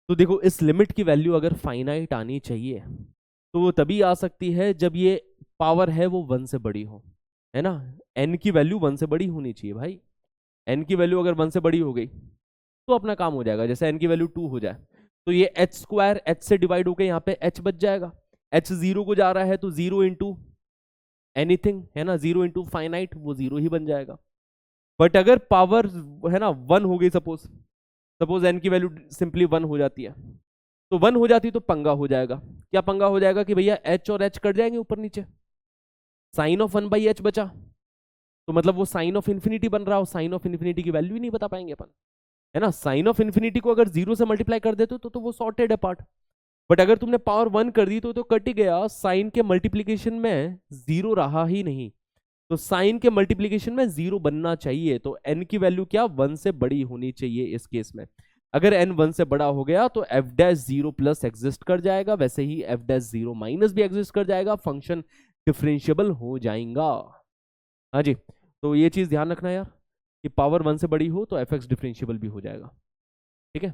तो देखो, इस लिमिट की वैल्यू अगर फाइनाइट आनी चाहिए तो वो तभी आ सकती है जब ये पावर है वो 1 से बड़ी हो, है ना, n की वैल्यू 1 से बड़ी होनी चाहिए भाई, n की वैल्यू अगर 1 से बड़ी हो गई तो अपना काम हो जाएगा, जैसे n की वैल्यू 2 हो जाए तो ये h स्क्वायर h से डिवाइड होकर यहाँ पे h बच जाएगा, h 0 को जा रहा है तो 0 इंटू एनीथिंग, है ना, 0 इंटू फाइनाइट, वो 0 ही बन जाएगा। बट अगर पावर, है ना, 1 हो गई, सपोज n की वैल्यू सिंपली 1 हो जाती है, तो 1 हो जाती तो पंगा हो जाएगा। क्या पंगा हो जाएगा कि भैया h और h कट जाएंगे ऊपर नीचे, साइन ऑफ 1/h बचा, तो मतलब वो साइन ऑफ इन्फिनिटी बन रहा हो, साइन ऑफ इन्फिनिटी की वैल्यू ही नहीं बता पाएंगे अपन, है ना। साइन ऑफ इन्फिनिटी को अगर 0 से मल्टीप्लाई कर देते तो वो सॉर्टेड है पार्ट, बट अगर तुमने पावर 1 कर दी तो कट ही गया, साइन के मल्टीप्लीकेशन में 0 रहा ही नहीं, तो साइन के मल्टीप्लीकेशन में 0 बनना चाहिए, तो n की वैल्यू क्या, 1 से बड़ी होनी चाहिए इस केस में। अगर n 1 से बड़ा हो गया तो f डैश 0 प्लस एग्जिस्ट कर जाएगा, वैसे ही f डैश 0 माइनस भी एग्जिस्ट कर जाएगा, फंक्शन डिफरेंशिएबल हो जाएगा। हाँ जी, तो ये चीज ध्यान रखना यार कि पावर 1 से बड़ी हो तो fx डिफरेंशिएबल भी हो जाएगा, ठीक है।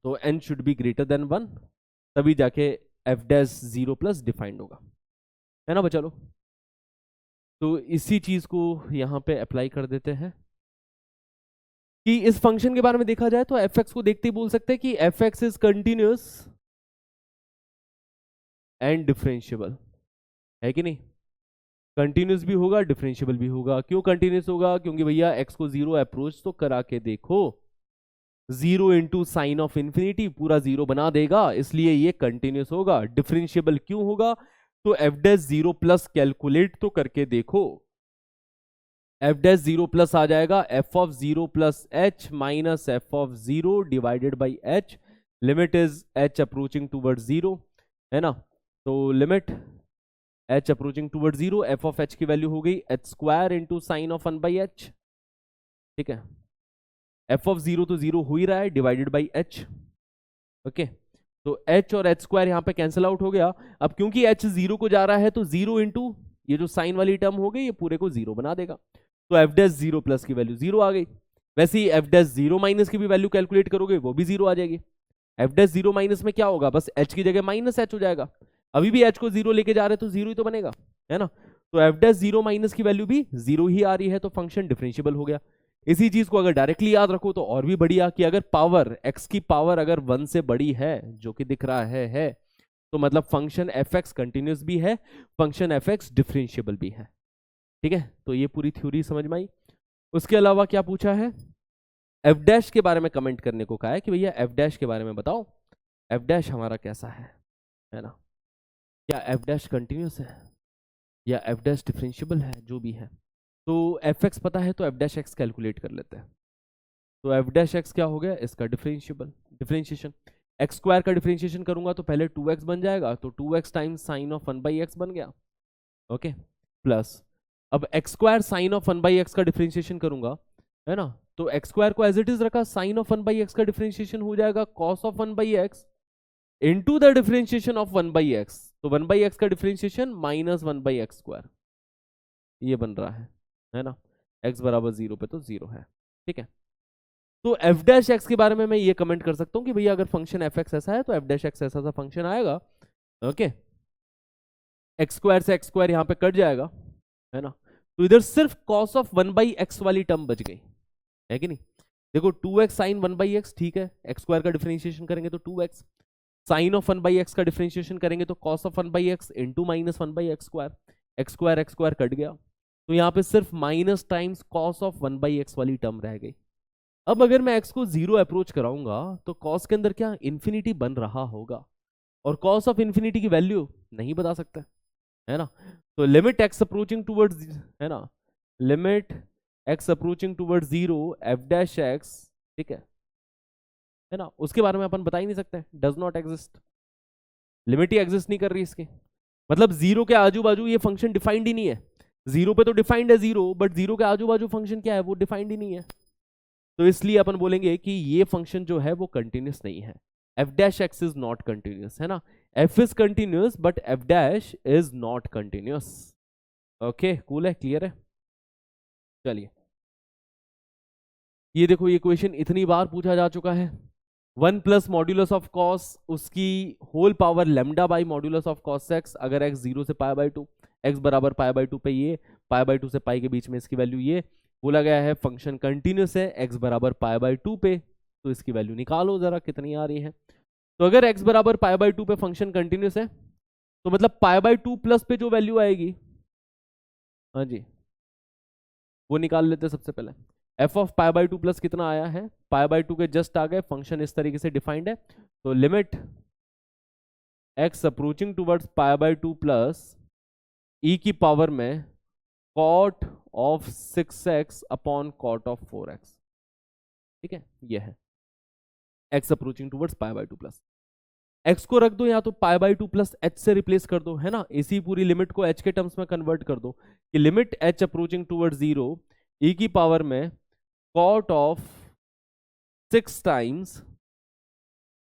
तो n should be greater then 1, तभी जाके f डैश 0 प्लस डिफाइंड होगा, है ना बच्चा लोग। तो इसी चीज को यहां पे अप्लाई कर देते हैं कि इस फंक्शन के बारे में देखा जाए तो fx को देखते ही बोल सकते हैं कि fx is continuous and differentiable, है कि नहीं, कंटिन्यूअस भी होगा डिफरेंशिएबल भी होगा। क्यों कंटिन्यूअस होगा? क्योंकि भैया x को 0 अप्रोच तो करा के देखो, 0 इंटू साइन ऑफ इन्फिनिटी पूरा 0 बना देगा, इसलिए ये कंटिन्यूअस होगा। डिफरेंशिएबल क्यों होगा? तो f डैश 0 प्लस कैलकुलेट तो करके देखो, f डैश 0 प्लस आ जाएगा f of 0 plus h minus f of 0 divided by h, limit is h approaching towards zero, है ना। तो limit h approaching towards zero, f of h की value हो गई h square into sine of 1/h, ठीक है। f of zero तो zero हो ही रहा है, डिवाइडेड बाई h, ओके। तो h और h स्क्वायर यहाँ पे कैंसिल आउट हो गया। अब क्योंकि h जीरो को जा रहा है तो जीरो इंटू ये जो साइन वाली टर्म हो गई ये पूरे को जीरो बना देगा, तो एफ डैश जीरो प्लस की वैल्यू जीरो आ गई। वैसे ही एफ डैश जीरो माइनस की भी वैल्यू कैलकुलेट करोगे वो भी जीरो आ जाएगी। एफ डैश जीरो माइनस में क्या होगा, बस h की जगह माइनस h हो जाएगा। अभी भी h को जीरो लेके जा रहे तो जीरो ही तो बनेगा, है ना। तो एफ डैश जीरो माइनस की वैल्यू भी जीरो ही आ रही है, तो फंक्शन डिफरेंशियबल हो गया। इसी चीज को अगर डायरेक्टली याद रखो तो और भी बढ़िया, कि अगर पावर x की पावर अगर 1 से बड़ी है, जो कि दिख रहा है, तो मतलब फंक्शन एफ एक्स कंटिन्यूस भी है, फंक्शन एफ एक्स डिफरेंशियबल भी है, ठीक है। तो ये पूरी थ्योरी समझ में आई। उसके अलावा क्या पूछा है, एफ डैश के बारे में कमेंट करने को कहा है कि भैया एफ डैश के बारे में बताओ, एफ डैश हमारा कैसा है ना। क्या एफ डैश कंटिन्यूस है या एफ डैश डिफरेंशियबल है, जो भी है। तो एफ एक्स पता है तो एफ डैश एक्स कैलकुलेट कर लेते हैं। तो एफ डैश एक्स क्या हो गया, इसका डिफरेंशिएशन। एक्स स्क्वायर का डिफरेंशिएशन करूंगा तो पहले 2x बन जाएगा, तो 2x times sine of 1/x बन गया, ओके। प्लस अब x square sine of 1/x का डिफरेंशिएशन करूंगा, है ना। तो एक्स स्क्वायर को एज इट इज रखा, साइन ऑफ 1/x का डिफरेंशिएशन हो जाएगा cos of 1/x into the differentiation of 1/x। तो 1/x का डिफरेंशिएशन माइनस 1/x स्क्वायर, ये बन रहा है ना। x बराबर जीरो पे तो जीरो है, ठीक है। तो एफ डैश एक्स के बारे में मैं ये कमेंट कर सकता हूं कि भैया अगर फंक्शन एफ एक्स ऐसा है तो एफ डैश एक्स ऐसा सा फंक्शन आएगा, ओके। एक्स स्क्वायर से एक्स स्क्वायर यहाँ पे कट जाएगा, है ना। तो इधर सिर्फ कॉस ऑफ 1/x वाली टर्म बच गई, है कि नहीं। देखो 2x साइन 1/x, ठीक है, एक्स स्क्वायर का डिफरेंशिएशन करेंगे तो 2x, साइन ऑफ 1/x का डिफरेंशिएशन करेंगे तो cos of 1/x into minus 1/x square, x square cut गया, तो यहाँ पे सिर्फ minus times cos of 1/x वाली टर्म रह गई। अब अगर मैं x को जीरो अप्रोच कराऊंगा तो cos के अंदर क्या इंफिनिटी बन रहा होगा, और cos ऑफ इंफिनिटी की वैल्यू नहीं बता सकता, है ना। तो लिमिट x अप्रोचिंग टूवर्ड्स, है ना, limit x approaching towards zero F dash x, ठीक है ना। उसके बारे में अपन बता ही नहीं सकते, does not exist, limit he exist नहीं कर रही इसकी, मतलब जीरो के आजू बाजू ये फंक्शन डिफाइंड ही नहीं है। जीरो पे तो डिफाइंड है जीरो, बट जीरो के आजू बाजू फंक्शन क्या है, वो डिफाइंड ही नहीं है। तो इसलिए अपन बोलेंगे कि ये फंक्शन जो है वो कंटिन्यूस नहीं है, F dash x is not continuous, है ना। F is continuous but F dash is not continuous, okay. Cool है, क्लियर है। चलिए ये देखो, ये क्वेश्चन इतनी बार पूछा जा चुका है। 1 प्लस मॉड्यूलस ऑफ कॉस उसकी whole power lambda by modulus of cos x, अगर एक्स जीरो से पाई बाई टू, एक्स बराबर पाई बाई टू पे ये, पाई बाई टू से पाई के बीच में इसकी वैल्यू ये, बोला गया है फंक्शन कंटिन्यूस है x बराबर पाई बाई टू पे, तो इसकी वैल्यू निकालो जरा कितनी आ रही है। तो अगर x बराबर पाई बाई टू पे फंक्शन कंटिन्यूस है तो मतलब पाई बाई टू प्लस पे जो वैल्यू आएगी, हाँ जी, वो निकाल लेते सबसे पहले। f of pi by two plus कितना आया है, पाई बाई टू के जस्ट आ गए, फंक्शन इस तरीके से डिफाइंड है। तो limit x approaching towards pi by two plus e की पावर में cot of 6x upon cot of 4x, ठीक है, ये है x approaching towards pi by two plus. x को रख दो या तो pi by two plus h से रिप्लेस कर दो, है ना। इसी पूरी लिमिट को h के टर्म्स में कन्वर्ट कर दो कि limit h approaching towards zero e की पावर में cot of 6 times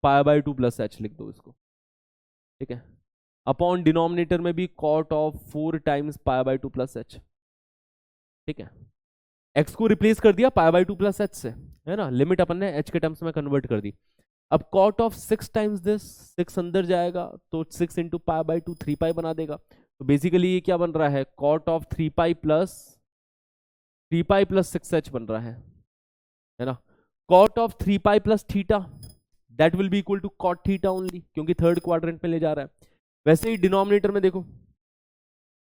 pi by two plus h लिख दो इसको, ठीक है, अपॉन डिनोमिनेटर में भी cot of 4 times pi by two plus h, ठीक है। x को रिप्लेस कर दिया pi by two plus h से, है ना, लिमिट अपन ने h के टर्म्स में कन्वर्ट कर दी। अब cot ऑफ 6 टाइम्स दिस, 6 अंदर जाएगा तो 6 इंटू पाई बाई टू 3 पाई बना देगा। तो बेसिकली ये क्या बन रहा है, cot of 3 pi plus 6h बन रहा है ना। cot of 3 pi plus theta that will be equal to cot theta only, क्योंकि थर्ड क्वाड्रेंट में ले जा रहा है। वैसे ही डिनोमिनेटर में देखो,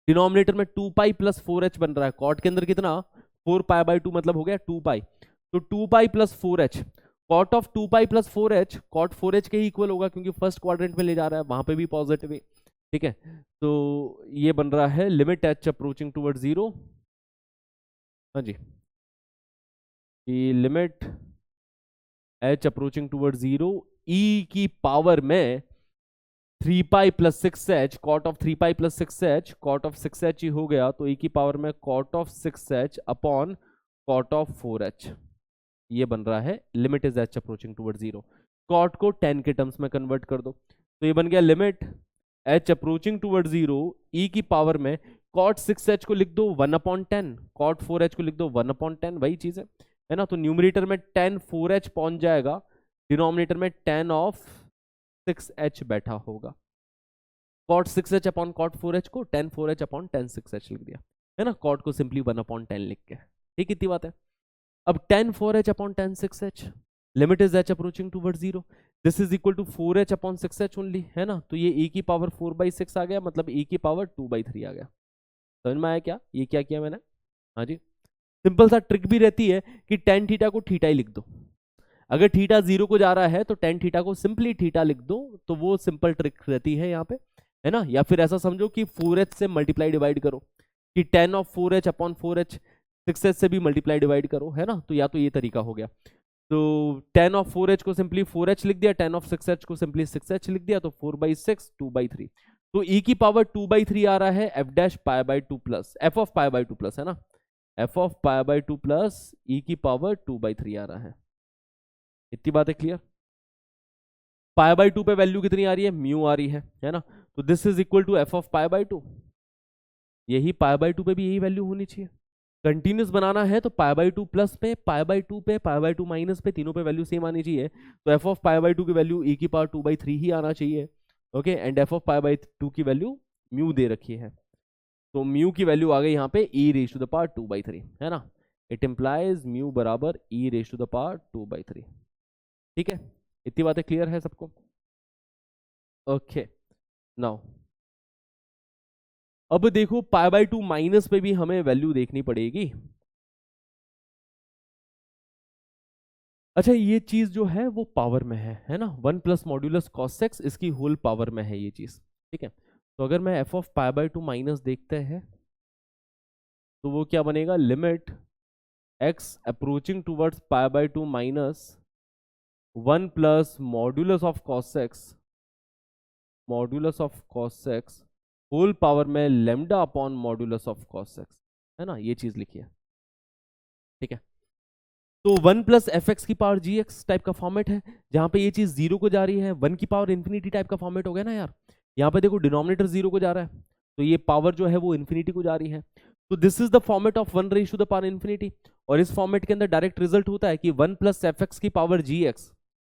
डिनोमिनेटर में 2 पाई प्लस 4h बन रहा है, cot के अंदर कितना 4 पाई बाई टू मतलब हो गया 2 पाई, तो 2 pi plus 4h, cot of 2 pi plus 4h cot 4h के ही इक्वल होगा, क्योंकि फर्स्ट क्वाड्रेंट में ले जा रहा है, वहां पे भी पॉजिटिव है, ठीक है। तो ये बन रहा है limit h approaching toward zero, हाँ जी, limit h approaching toward zero e की पावर में 3 pi plus 6h cot of 3 pi plus 6h cot of 6h ही हो गया, तो e की पावर में cot of 6h upon cot of 4h, ये बन रहा है limit is h approaching toward 0। Cot को 10 के टर्म्स में कन्वर्ट कर दो, तो ये बन गया limit h approaching toward 0 e की पावर में कॉट 6h को लिख दो 1/10, कॉट 4h को लिख दो 1/10, वही चीज है ना। तो न्यूमरेटर में 10 4h पहुंच जाएगा, डिनोमिनेटर में 10 ऑफ 6h बैठा होगा। Cot 6h upon cot 4h को 10 4h अपॉन 10 6h लिख दिया, है ना। कॉट को सिंपली 1/10 लिख के, ठीक, इतनी बात है। अब 10 4h upon 10 6h, limit is h approaching toward 0, this is equal to 4h upon 6h only, है ना। तो ये e की पावर 4/6 आ गया, मतलब e की पावर 2/3 आ गया। समझ में आया क्या, ये क्या किया मैंने? हाँ जी, सिंपल सा ट्रिक भी रहती है कि tan थीटा को थीटा ही लिख दो। अगर थीटा 0 को जा रहा है तो tan थीटा को सिंपली थीटा लिख दो, तो वो सिंपल ट्रिक रहती है यहाँ पे, है ना। या फिर ऐसा समझो कि 4h से मल्टीप्लाई डिवाइड करो, कि 10 of 4h upon 4h, 6h से भी मल्टीप्लाई डिवाइड करो, है ना। तो या तो ये तरीका हो गया, तो 10 ऑफ 4h को सिंपली 4h लिख दिया, 10 ऑफ 6h को सिंपली 6h लिख दिया, तो 4/6 2/3। तो e की पावर 2/3 आ रहा है f dash pi by 2 plus f of pi by 2 plus, है ना, f of pi by 2 plus e की पावर 2/3 आ रहा है। इतनी बात है क्लियर? पाई बाई 2 पे वैल्यू कितनी आ रही है? म्यू आ रही है ना। तो this is equal to f of pi by 2, यही पाई बाई 2 पे भी यही वैल्यू होनी चाहिए। कंटिन्यूस बनाना है तो पाई बाई 2 प्लस पे, पाई बाई 2 पे, पाई बाई 2 माइनस पे, तीनों पे वैल्यू सेम आनी चाहिए। तो f ऑफ पाई बाई 2 की वैल्यू e की पावर 2/3 ही आना चाहिए, okay. And f of pi by 2 की वैल्यू म्यू दे रखी है, तो म्यू की वैल्यू आ गई यहाँ पे e raise to the power 2/3, है ना। इट इंप्लाइज म्यू बराबर e raise to the power 2/3, ठीक है। इतनी बातें क्लियर है सबको? ओके, नाउ अब देखो पाई बाई 2 माइनस पे भी हमें वैल्यू देखनी पड़ेगी। अच्छा, ये चीज जो है वो पावर में है ना, 1 प्लस मॉड्यूलस कॉस एक्स, इसकी होल पावर में है ये चीज, ठीक है। तो अगर मैं f of pi by 2 minus देखते हैं तो वो क्या बनेगा, limit x approaching towards pi by 2 minus 1 plus modulus of cos x, modulus of cos x whole power में lambda upon modulus of cos x, है ना, ये चीज लिखी है, ठीक है। तो 1 प्लस एफ एक्स की पावर जी एक्स टाइप का फॉर्मेट है, जहां पे ये चीज 0 को जा रही है, 1 की पावर इन्फिनिटी टाइप का फॉर्मेट हो गया ना यार। यहाँ पे देखो डिनोमिनेटर 0 को जा रहा है, तो ये पावर जो है वो इन्फिनिटी को जा रही है। तो this is the format of 1 raise to the power infinity, और इस फॉर्मेट के अंदर डायरेक्ट रिजल्ट होता है कि 1 प्लस एफ एक्स की पावर जी एक्स,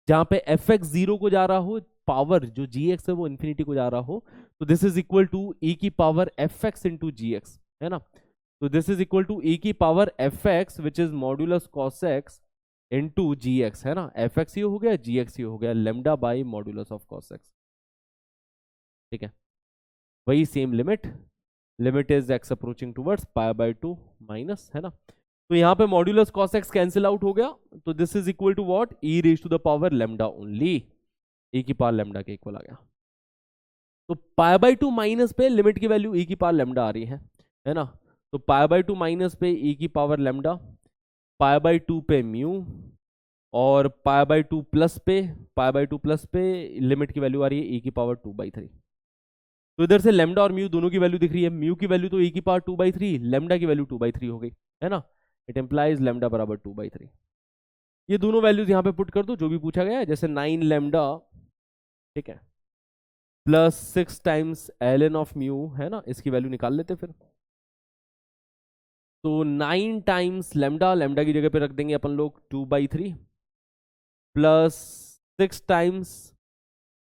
जहां पे एफ एक्स 0 को जा रहा हो, पावर जो जी एक्स है वो इन्फिनिटी को जा रहा हो, तो this is equal to e की power f x into g x, है ना। तो this is equal to e की power f x which is modulus cos x into g x, है ना। एफ एक्स ही हो गया, जी एक्स ही हो गया, lambda by modulus of cos x, ठीक है। वही same limit, limit is x approaching towards pi by 2 minus, है ना। तो यहाँ पे modulus cos x cancel out हो गया, तो this is equal to what, e raise to the power lambda only, e की पावर लेमडा के इक्वल आ गया। तो पाई बाई 2 माइनस पे लिमिट की वैल्यू ई की पावर लेमडा आ रही है ना। तो पाई बाई 2 माइनस पे ई की पावर लेमडा, पाई बाई 2 पे म्यू, और पाई बाई 2 प्लस पे, पाई बाई 2 प्लस पे लिमिट की वैल्यू आ रही है ई की पावर 2/3। तो इधर से लेमडा और म्यू दोनों की वैल्यू दिख रही है, म्यू की वैल्यू तो ई की पावर 2/3, लेमडा की वैल्यू 2/3 हो गई, है ना। इट एम्प्लाइज लेमडा बराबर 2/3। ये दोनों वैल्यूज यहाँ पे पुट कर दो जो भी पूछा गया है, जैसे 9 लेमडा, ठीक है, plus 6 times ln of mu, है ना, इसकी वैल्यू निकाल लेते फिर। तो 9 टाइम्स लेमडा, लेमडा की जगह पे रख देंगे अपन लोग 2/3, plus 6 times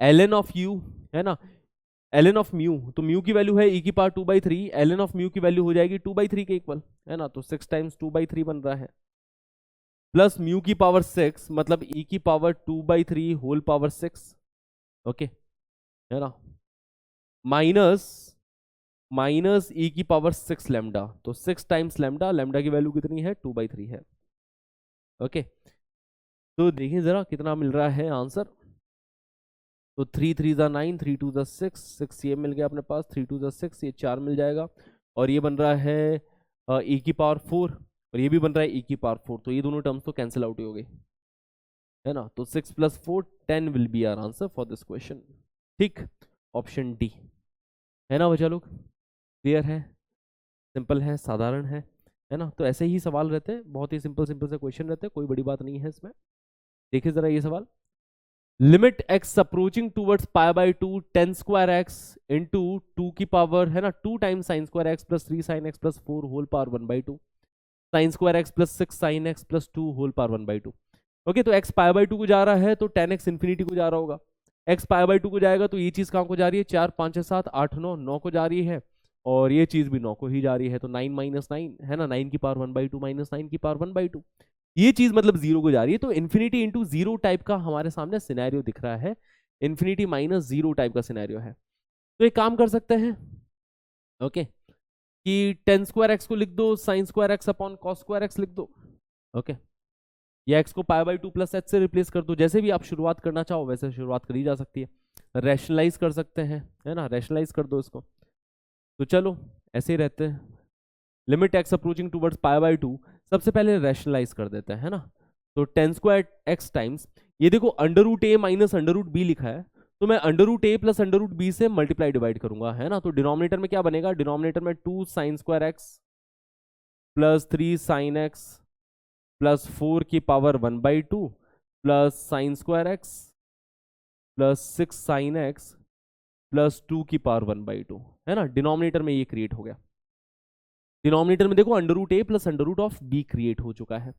ln of you, है ना, ln ऑफ म्यू, तो म्यू की वैल्यू है e की पावर 2/3, ln ऑफ म्यू की वैल्यू हो जाएगी 2/3 के इक्वल, है ना। तो 6 टाइम्स 2/3 बन रहा है, प्लस म्यू की पावर 6, मतलब e की पावर 2/3 होल पावर 6, ओके, है ना, माइनस ई की पावर 6 लेमडा, तो 6 टाइम्स लेमडा, लेमडा की वैल्यू कितनी है, 2/3 है, ओके। तो देखिए जरा कितना मिल रहा है आंसर। तो 3 3 ज़ा 9, 3 2 ज़ा 6, 6 ये मिल गया अपने पास, 3 2 ज़ा 6, ये 4 मिल जाएगा, और ये बन रहा है e की पावर 4, और ये भी बन रहा है e की पावर 4, तो ये दोनों टर्म्स तो कैंसिल आउट ही हो गई। है ना। तो 6 + 4 10 will be our answer for this question. ठीक, ऑप्शन डी है ना बच्चा लोग। क्लियर है, सिंपल है, साधारण है ना। तो ऐसे ही सवाल रहते हैं, बहुत ही सिंपल सिंपल से क्वेश्चन रहते हैं, कोई बड़ी बात नहीं है इसमें। देखिए जरा ये सवाल, limit x approaching towards π/2 10^2x into 2 की पावर है ना 2 times sin² x plus 3 sin x plus 4 whole power 1/2 sin² x plus 6 sin x plus 2 whole power 1/2। Okay, तो x π/2 को जा रहा है तो 10x इंफिनिटी को जा रहा होगा। x π/2 को जाएगा तो ये चीज कहाँ को जा रही है, 4 5 7 8 9 9 को जा रही है, और ये चीज भी 9 को ही जा रही है। तो 9 माइनस 9 है ना, 9 की पावर 1/2 माइनस 9 की पावर 1/2, ये चीज मतलब 0 को जा रही है। तो इन्फिनिटी इंटू 0 टाइप का हमारे सामने सिनेरियो दिख रहा है, इन्फिनिटी माइनस 0 टाइप का सिनेरियो है। तो एक काम कर सकते हैं, ओके, कि 10^2x को लिख दो sin² x upon cos² x लिख दो। ओके, या x को π/2 प्लस h से रिप्लेस कर दो। जैसे भी आप शुरुआत करना चाहो वैसे शुरुआत करी जा सकती है, रैशनलाइज कर सकते हैं, है ना, रैशनलाइज कर दो इसको। तो चलो ऐसे ही रहते हैं, लिमिट x अप्रोचिंग टूवर्ड्स π/2, सबसे पहले रैशनलाइज कर देते हैं, है ना। तो 10^2x टाइम्स, ये देखो √a माइनस √b लिखा है, तो मैं √a प्लस √b से मल्टीप्लाई डिवाइड करूंगा, है ना। तो डिनोमिनेटर में क्या बनेगा, डिनोमिनेटर में 2 sin² x plus 3 sin x plus 4 की power 1/2 plus sin² x plus 6 sin x plus 2 की पावर 1/2, है ना। डिनोमिनेटर में ये क्रिएट हो गया। डिनोमिनेटर में देखो √a प्लस √b क्रिएट हो चुका है।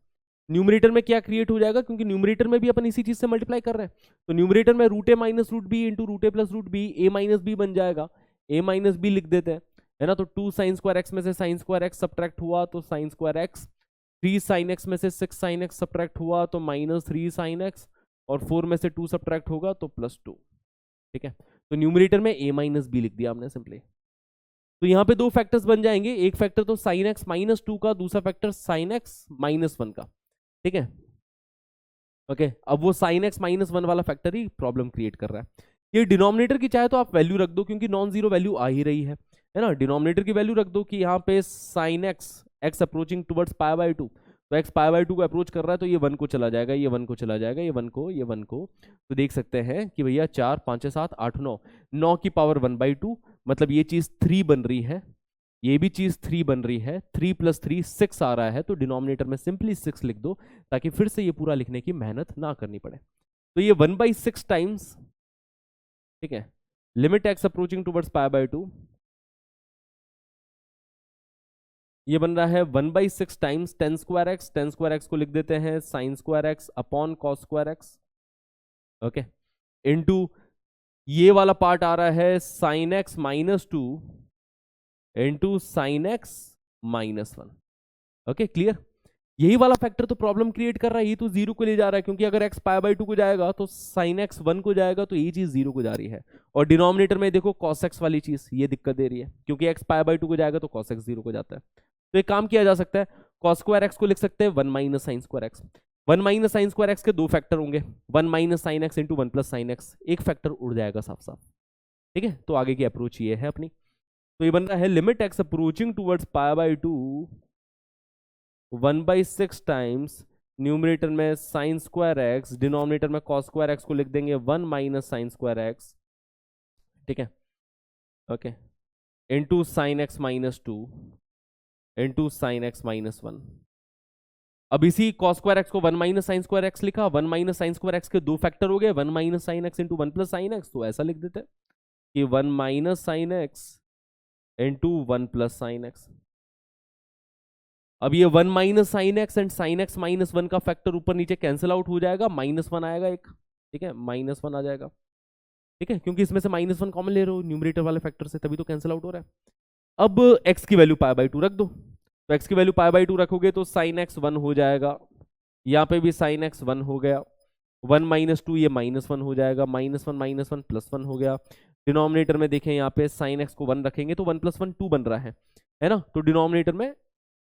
न्यूमरेटर में क्या क्रिएट हो जाएगा, क्योंकि न्यूमरेटर में भी अपन इसी चीज से मल्टीप्लाई कर रहे हैं, तो न्यूमरेटर में √a minus √b into √a plus √b, a minus b बन जाएगा, a माइनस b लिख देते हैं, है ना। तो 2 sin² x में से sin² x सब्ट्रैक्ट हुआ तो sin²x, 3 sin x में से 6 sin x सब्ट्रैक्ट हुआ तो माइनस 3 sin x, और 4 में से 2 सब्ट्रैक्ट होगा तो +2। ठीक है, तो न्यूमरेटर में a माइनस b लिख दिया हमने सिंपली। तो यहाँ पे दो फैक्टर्स बन जाएंगे, एक फैक्टर तो sin x माइनस 2 का, दूसरा फैक्टर sin x माइनस 1 का। ठीक है, ओके, अब वो sin x माइनस 1 वाला फैक्टर ही प्रॉब्लम क्रिएट कर रहा है। ये डिनोमिनेटर की चाहे तो आप वैल्यू रख दो, क्योंकि नॉन जीरो वैल्यू आ ही रही है ना। डिनोमिनेटर की वैल्यू रख दो कि यहाँ पे sin x अप्रोचिंग टुवर्ड्स π/2, तो x π/2 को अप्रोच कर रहा है तो ये 1 को चला जाएगा, ये 1 को चला जाएगा, ये 1 को, तो देख सकते हैं कि भैया 4 5 7 8 9, 9 की पावर 1/2, मतलब ये चीज 3 बन रही है, ये भी चीज 3 बन रही है, 3 + 3 6 आ रहा है, तो डिनोमिनेटर में सिंपली 6 लिख दो, ताकि फिर से ये पूरा लिखने की मेहनत ना करनी पड़े। तो ये 1/6 टाइम्स, ठीक है, लिमिट x अप्रोचिंग टुवर्ड्स π/2, ये बन रहा है 1/6 टाइम्स 10^2x, 10^2x को लिख देते हैं sin² x upon cos²x, okay, into ये वाला पार्ट आ रहा है sin x minus 2 into sin x minus 1। Okay, clear. यही वाला फैक्टर तो प्रॉब्लम क्रिएट कर रहा है, ये तो 0 को ले जा रहा है, क्योंकि अगर x π/2 को जाएगा तो sin x 1 को जाएगा, तो ये चीज 0 को जा रही है। और डिनोमिनेटर में देखो cos x वाली चीज ये दिक्कत दे रही है, क्योंकि x π/2 को जाएगा तो cos x 0 को जाता है। तो एक काम किया जा सकता है, cos² x को लिख सकते हैं 1 माइनस sin²x। 1 माइनस sin² के दो फैक्टर होंगे, 1 minus sin x into 1 plus sin x, एक फैक्टर उड़ जाएगा साफ साफ। ठीक है, तो आगे की अप्रोच ये है अपनी। तो ये बन रहा है limit x approaching towards π/2 1/6 times, numerator में sin²x, डिनोमिनेटर में cos² x को लिख देंगे 1 माइनस sin²x, ठीक है, okay, into sin x minus 2 into sin x minus 1। अब इसी cos² x को 1 माइनस sin² x लिखा, 1 माइनस sin² x के दो फैक्टर हो गए, 1 minus sin x into 1 plus sin x, तो ऐसा लिख देते हैं कि 1 minus sin x into 1 plus sin x। अब ये 1 minus sin x and sin x minus 1 का फैक्टर ऊपर नीचे कैंसिल आउट हो जाएगा, -1 आएगा एक, ठीक है, -1 आ जाएगा, ठीक है, क्योंकि इसमें से -1 कॉमन ले रहे हो न्यूमरेटर वाले फैक्टर से, तभी तो कैंसिल आउट हो रहा है। अब x की वैल्यू π/2 रख दो, तो x की वैल्यू π/2 रखोगे तो sin x 1 हो जाएगा, यहाँ पे भी sin x 1 हो गया, 1 माइनस 2 ये -1 हो जाएगा, -1 प्लस 1 हो गया। डिनोमिनेटर में देखें यहाँ पे sin x को 1 रखेंगे तो 1 + 1 2 बन रहा है ना। तो डिनोमिनेटर में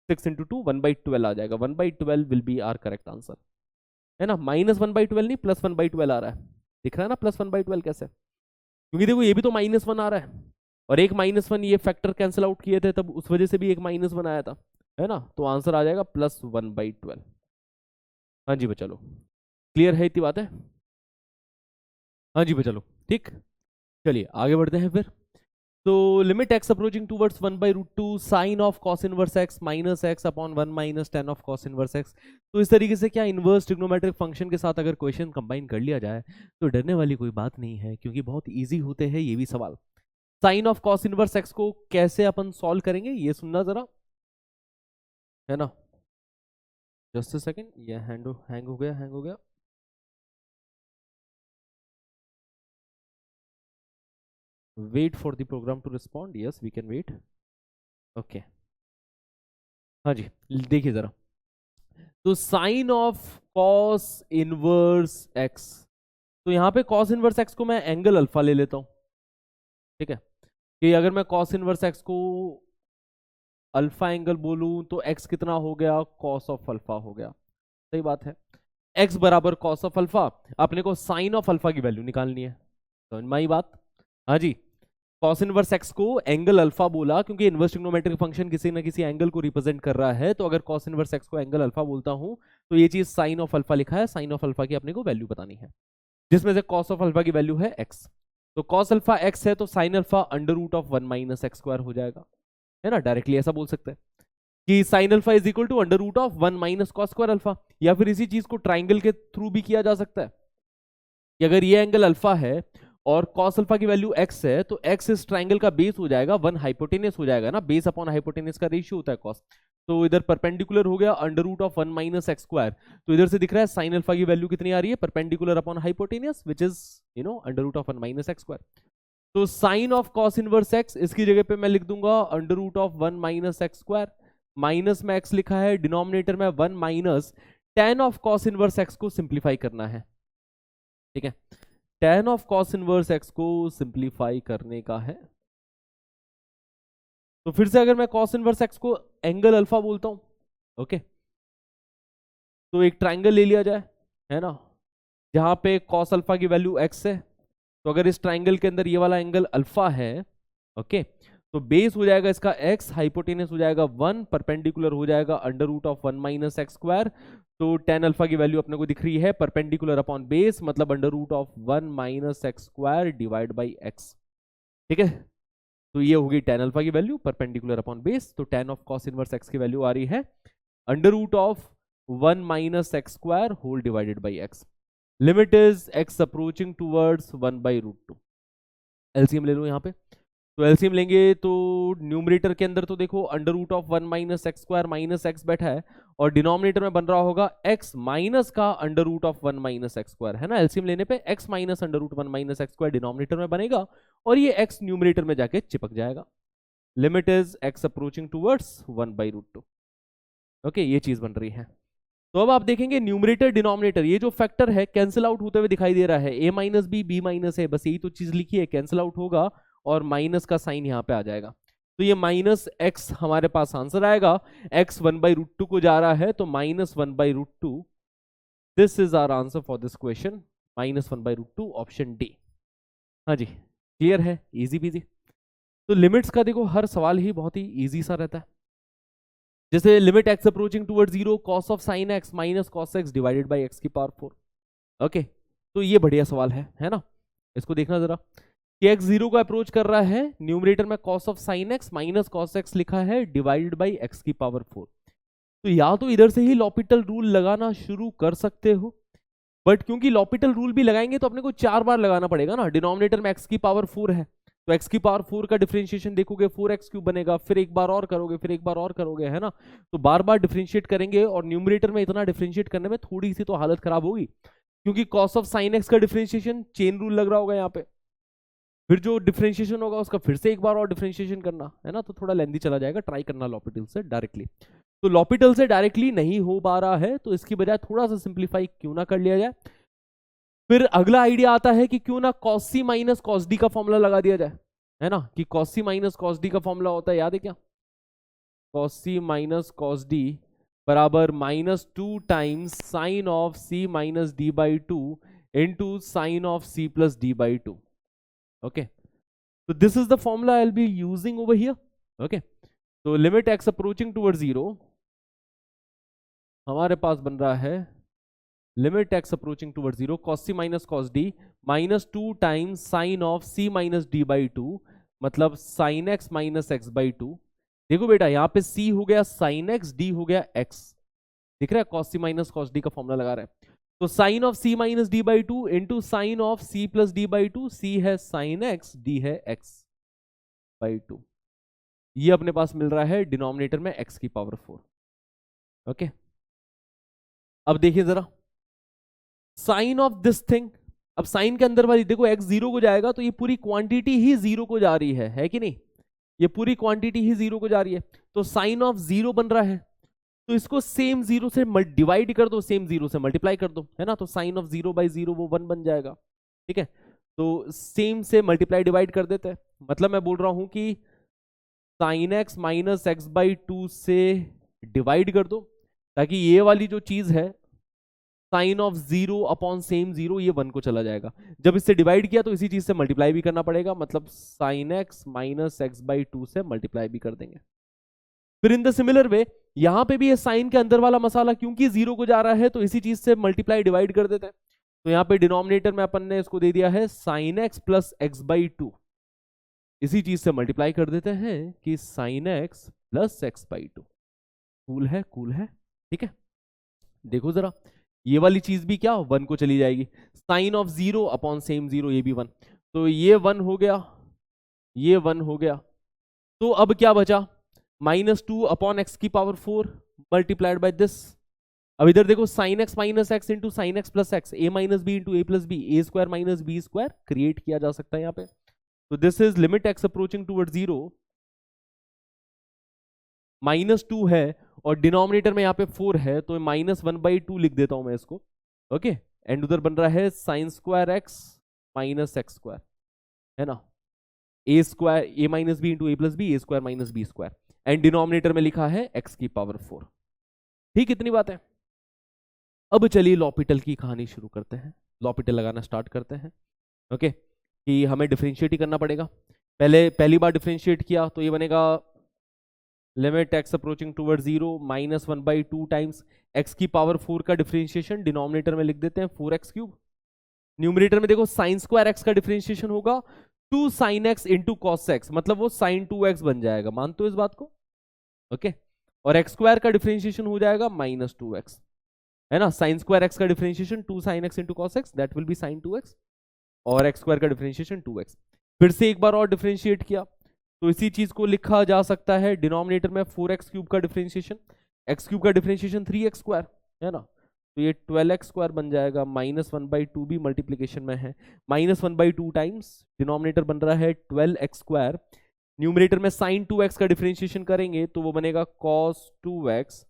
6 × 2 1/12 आ जाएगा, 1/12 will be our correct answer, है ना। -1/12 नहीं, +1/12 आ रहा है, दिख रहा है ना +1/12 कैसे, क्योंकि देखो ये भी तो -1 आ रहा है, और एक -1 ये फैक्टर कैंसिल आउट किए थे तब उस वजह से भी एक -1 आया था, है ना। तो आंसर आ जाएगा +1/12। हाँ जी बच्चा लोग, क्लियर है इतनी बात है? हाँ जी भाई चलो ठीक, चलिए आगे बढ़ते हैं फिर। तो limit x approaching towards 1/√2 sine of cos inverse x minus x upon 1 minus tan of cos inverse x. तो इस तरीके से क्या इनवर्स ट्रिग्नोमेट्रिक फंक्शन के साथ अगर क्वेश्चन कंबाइन कर लिया जाए तो डरने वाली कोई बात नहीं है, क्योंकि बहुत इजी होते हैं ये भी सवाल। Sine of cos inverse x को कैसे अपन सॉल्व करेंगे ये सुनना जरा, है ना। जस्ट अ सेकंड, ये हैंग हो गया। Wait for the program to respond, yes we can wait. Okay, हाँ जी देखिए जरा। तो sine of cos inverse x, तो यहां पे कॉस इनवर्स एक्स को मैं एंगल अल्फा ले लेता हूं, ठीक है। कि अगर मैं कॉस इनवर्स एक्स को अल्फा एंगल बोलूं तो एक्स कितना हो गया, कॉस ऑफ अल्फा हो गया, सही बात है। एक्स बराबर कॉस ऑफ अल्फा, अपने को साइन ऑफ अल्फा की वैल्यू निकालनी है, समझ में आई बात। हाँ जी, कॉस इनवर्स एक्स को एंगल अल्फा बोला क्योंकि इनवर्स ट्रिग्नोमेट्रिक फंक्शन किसी ना किसी एंगल को रिप्रेजेंट कर रहा है, तो अगर कॉस इनवर्स एक्स को एंगल अल्फा बोलता हूं तो ये चीज साइन ऑफ अल्फा लिखा है, साइन ऑफ अल्फा की अपने को वैल्यू बतानी है, जिसमें से कॉस ऑफ अल्फा की वैल्यू है एक्स। तो कॉस अल्फा एक्स है तो sine alpha under root of 1 minus x square हो जाएगा, है ना। डायरेक्टली ऐसा बोल सकते हैं कि sine alpha is equal to under root of 1 minus cos square alpha, या फिर इसी चीज को ट्राइंगल के थ्रू भी किया जा सकता है कि अगर ये एंगल अल्फा है और कॉस अल्फा की वैल्यू एक्स है तो एक्स इस ट्राइंगल का बेस हो जाएगा, 1 हाइपोटेनस हो जाएगा ना, बेस अपॉन हाइपोटेनस का रेशियो होता है कॉस। तो इधर परपेंडिकुलर हो गया under root of 1 minus x square, तो इधर से दिख रहा है साइन अल्फा की वैल्यू कितनी आ रही है, perpendicular upon hypotenuse which is under root of 1 minus x square. तो sine of cos inverse x, इसकी जगह पे मैं लिख दूंगा under root of 1 minus x square, minus में एक्स लिखा है, डिनोमिनेटर में 1 minus tan of cos inverse x को सिंप्लीफाई करना है, ठीक है। tan of cos inverse x को सिंप्लीफाई करने का है, तो फिर से अगर मैं कॉस इनवर्स एक्स को एंगल अल्फा बोलता हूं, ओके, तो एक ट्राइंगल ले लिया जाए, है ना, जहां पे कॉस अल्फा की वैल्यू एक्स है, तो अगर इस ट्राइंगल के अंदर ये वाला एंगल अल्फा है, ओके, तो बेस हो जाएगा इसका एक्स, हाइपोटेनस हो जाएगा 1, परपेंडिकुलर हो जाएगा under root of 1 minus x square. तो टेन अल्फा की वैल्यू अपने को दिख रही है परपेंडिकुलर अपॉन बेस, मतलब under root of 1 minus x square divide by x, ठीक है। तो ये होगी टेन अल्फा की वैल्यू परपेंडिकुलर अपॉन बेस, तो tan of cos inverse x की वैल्यू आ रही है under root of 1 minus x square whole divided by x. Limit is x approaching towards 1/√2। LCM ले लो यहाँ पे, तो एलसीएम लेंगे तो न्यूमरेटर के अंदर तो देखो under root of 1 minus x square minus x बैठा है, और डिनोमिनेटर में बन रहा होगा एक्स माइनस का under root of 1 minus x square, है ना। एलसीएम लेने पे x minus under root 1 minus x square denominator में बनेगा और ये एक्स न्यूमरेटर में जाके चिपक जाएगा। Limit is x approaching towards 1/√2, okay, ये चीज बन रही है। तो अब आप देखेंगे न्यूमरेटर डिनोमिनेटर ये जो फैक्टर है कैंसिल आउट होते हुए दिखाई दे रहा है, a माइनस बी माइनस है, बस यही तो चीज लिखी है, कैंसिल आउट होगा और माइनस का साइन यहाँ पे आ जाएगा, तो ये माइनस एक्स हमारे पास आंसर आएगा। एक्स 1/√2 को जा रहा है तो minus 1/√2, this is our answer for this question, minus 1/√2 option D. हाँ जी क्लियर है, इजी पीजी। तो लिमिट्स का देखो हर सवाल ही बहुत ही इजी सा रहता है, जैसे limit x approaching toward 0 cos of sine x minus cos x divided by x की पावर 4, ओके, तो ये बढ़िया सवाल है ना। इसको देखना जरा कि x 0 को अप्रोच कर रहा है, न्यूमरेटर में cos of sine x minus cos x लिखा है डिवाइडेड बाई एक्स की पावर 4। तो या तो इधर से ही लॉपिटल रूल लगाना शुरू कर सकते हो, बट क्योंकि लॉपिटल रूल भी लगाएंगे तो अपने को 4 बार लगाना पड़ेगा ना, डिनोमिनेटर में x की पावर 4 है तो x की पावर 4 का डिफरेंशिएशन देखोगे 4x³ बनेगा, फिर एक बार और करोगे, फिर एक बार और करोगे, है ना। तो बार बार डिफरेंशिएट करेंगे और न्यूमरेटर में इतना डिफरेंशिएट करने में थोड़ी सी तो हालत खराब होगी, क्योंकि cos ऑफ साइन एक्स का डिफरेंशिएशन चेन रूल लग रहा होगा यहाँ पे, फिर जो डिफरेंशिएशन होगा उसका फिर से एक बार और डिफरेंशिएशन करना है ना, तो थोड़ा लेंदी चला जाएगा, ट्राई करना लॉपिटल से डायरेक्टली। तो लॉपिटल से डायरेक्टली नहीं हो पा रहा है तो इसकी बजाय थोड़ा सा सिंप्लीफाई क्यों ना कर लिया जाए। फिर अगला आइडिया आता है कि क्यों ना cos c minus cos d का फॉर्मूला लगा दिया जाए, है ना, कि cos c minus cos d का फॉर्मूला होता है, याद है क्या, cos c minus cos d बराबर -2 times sine of c minus d by 2 into sine of c plus d by 2, okay. तो this is the formula I will be using over here, okay. तो limit x approaching towards 0 हमारे पास बन रहा है limit x approaching toward 0 cos c minus cos d minus 2 times sine of c minus d by 2, मतलब sine x minus x by 2। देखो बेटा यहाँ पे c हो गया साइन x, d हो गया x, दिख रहा है, cos c minus cos d का फॉर्मूला लगा रहे हैं। तो sine of c minus d by 2 into sine of c plus d by 2, c है साइन x, d है x बाई 2। ये अपने पास मिल रहा है डिनोमिनेटर में x की पावर 4। ओके, अब देखिए जरा साइन ऑफ दिस थिंग, अब साइन के अंदर वाली देखो x जीरो को जाएगा तो ये पूरी क्वांटिटी ही जीरो को जा रही है कि नहीं, ये पूरी क्वांटिटी ही जीरो को जा रही है। तो साइन ऑफ जीरो बन रहा है, तो इसको सेम जीरो से डिवाइड कर दो, सेम जीरो से मल्टीप्लाई कर दो, है ना, तो sine of zero by zero वो 1 बन जाएगा। ठीक है, तो सेम से मल्टीप्लाई डिवाइड कर देते हैं, मतलब मैं बोल रहा हूं कि sign x minus x by 2 से डिवाइड कर दो, ताकि ये वाली जो चीज है sine of zero upon same zero, ये 1 को चला जाएगा। जब इससे डिवाइड किया तो इसी चीज से मल्टीप्लाई भी करना पड़ेगा, मतलब sign x minus x by 2 से मल्टीप्लाई भी कर देंगे। फिर इन द सिमिलर वे यहां पे भी ये साइन के अंदर वाला मसाला क्योंकि जीरो को जा रहा है तो इसी चीज से मल्टीप्लाई डिवाइड कर देते हैं। तो यहाँ पे डिनोमिनेटर में अपन ने इसको दे दिया है sign x plus x by 2, इसी चीज से मल्टीप्लाई कर देते हैं कि sign x plus x by 2। Cool है, कूल है, ठीक है। देखो जरा ये वाली चीज भी क्या 1 को चली जाएगी, sine of zero upon same zero, ये भी 1, तो ये 1 हो गया, ये 1 हो गया। तो अब क्या बचा, माइनस 2 अपॉन एक्स की पावर 4 मल्टीप्लाइड बाय दिस। अब इधर देखो sine x minus x into sine x plus x, A minus B into A plus B, A square minus B square create किया जा सकता है यहाँ पे। तो this is limit x approaching toward 0, minus 2 है और डिनोमिनेटर में यहाँ पे 4 है, तो माइनस 1/2 लिख देता हूं मैं इसको। ओके, एंड उधर बन रहा है sine square x minus x square, है ना, A square A minus B into A plus B, A square minus B square, and denominator में लिखा है एक्स की पावर 4। ठीक, इतनी बात है। अब चलिए लॉपिटल की कहानी शुरू करते हैं, लॉपिटल लगाना स्टार्ट करते हैं। ओके, कि हमें डिफरेंशिएट ही करना पड़ेगा। पहली बार डिफरेंशिएट किया तो ये बनेगा limit x approaching toward 0 minus 1/2 times x की पावर 4 का डिफरेंशिएशन, डिनोमिनेटर में लिख देते हैं 4x क्यूब। न्यूमरेटर में देखो साइन स्क्वायर एक्स का डिफरेंशिएशन होगा 2 sine x into cos x, मतलब वो साइन 2x बन जाएगा, मानते हो इस बात को? ओके, और एक्स स्क्वायर का डिफरेंशिएशन हो जाएगा माइनस 2x, है ना, साइन स्क्वायर एक्स का differentiation 2 sine x into cos x, that will be sine 2x, और एक्स स्क्वायर का डिफरेंशिएशन 2x। फिर से एक बार और डिफरेंशिएट किया तो इसी चीज को लिखा जा सकता है डिनोमिनेटर में 4x क्यूब का डिफरेंशिएशन, एक्स क्यूब का डिफरेंशिएशन 3x स्क्वायर, है ना, तो ये 12x स्क्वायर बन जाएगा, माइनस 1/2 भी मल्टीप्लीकेशन में है, माइनस 1/2 टाइम्स डिनोमिनेटर बन रहा है 12x स्क्वायर, न्यूमरेटर में साइन 2x का डिफरेंशिएशन करेंगे तो वो बनेगा cos 2x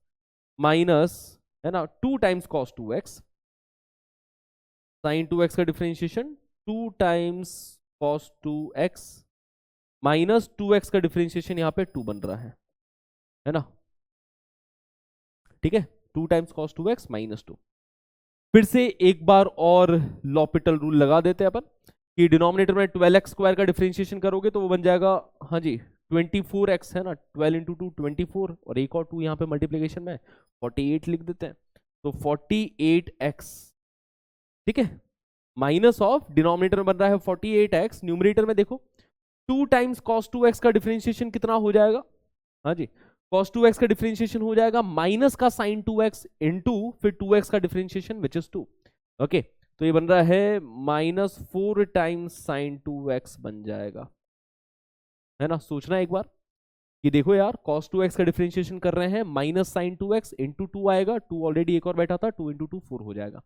माइनस, है ना, 2 times cos 2x, sign 2x का differentiation 2 times cos 2x minus 2x का डिफरेंशिएशन यहाँ पे 2 बन रहा है ना, ठीक है, 2 टाइम्स cos 2x माइनस 2। फिर से एक बार और लॉपिटल रूल लगा देते हैं अपन कि डिनोमिनेटर में 12x स्क्वायर का डिफरेंशिएशन करोगे तो वो बन जाएगा, हाँ जी, 24x, है ना, 12 इंटू 2 24, और एक और 2 यहाँ पे मल्टीप्लीकेशन में 48 लिख देते हैं, तो 48x, ठीक है, माइनस ऑफ डिनोमिनेटर में बन रहा है 48x, न्यूमरेटर में देखो 2 टाइम्स cos 2x का डिफरेंशिएशन कितना हो जाएगा, हाँ जी, cos 2x का डिफरेंशिएशन हो जाएगा माइनस का sin 2x इंटू फिर 2x का डिफरेंशिएशन विच इज 2। ओके, तो ये बन रहा है माइनस 4 टाइम्स sin 2x बन जाएगा, है ना। सोचना एक बार कि देखो यार cos 2x का डिफरेंशिएशन कर रहे हैं, माइनस sin 2x इंटू 2 आएगा, 2 ऑलरेडी एक और बैठा था, 2 इंटू 2 4 हो जाएगा।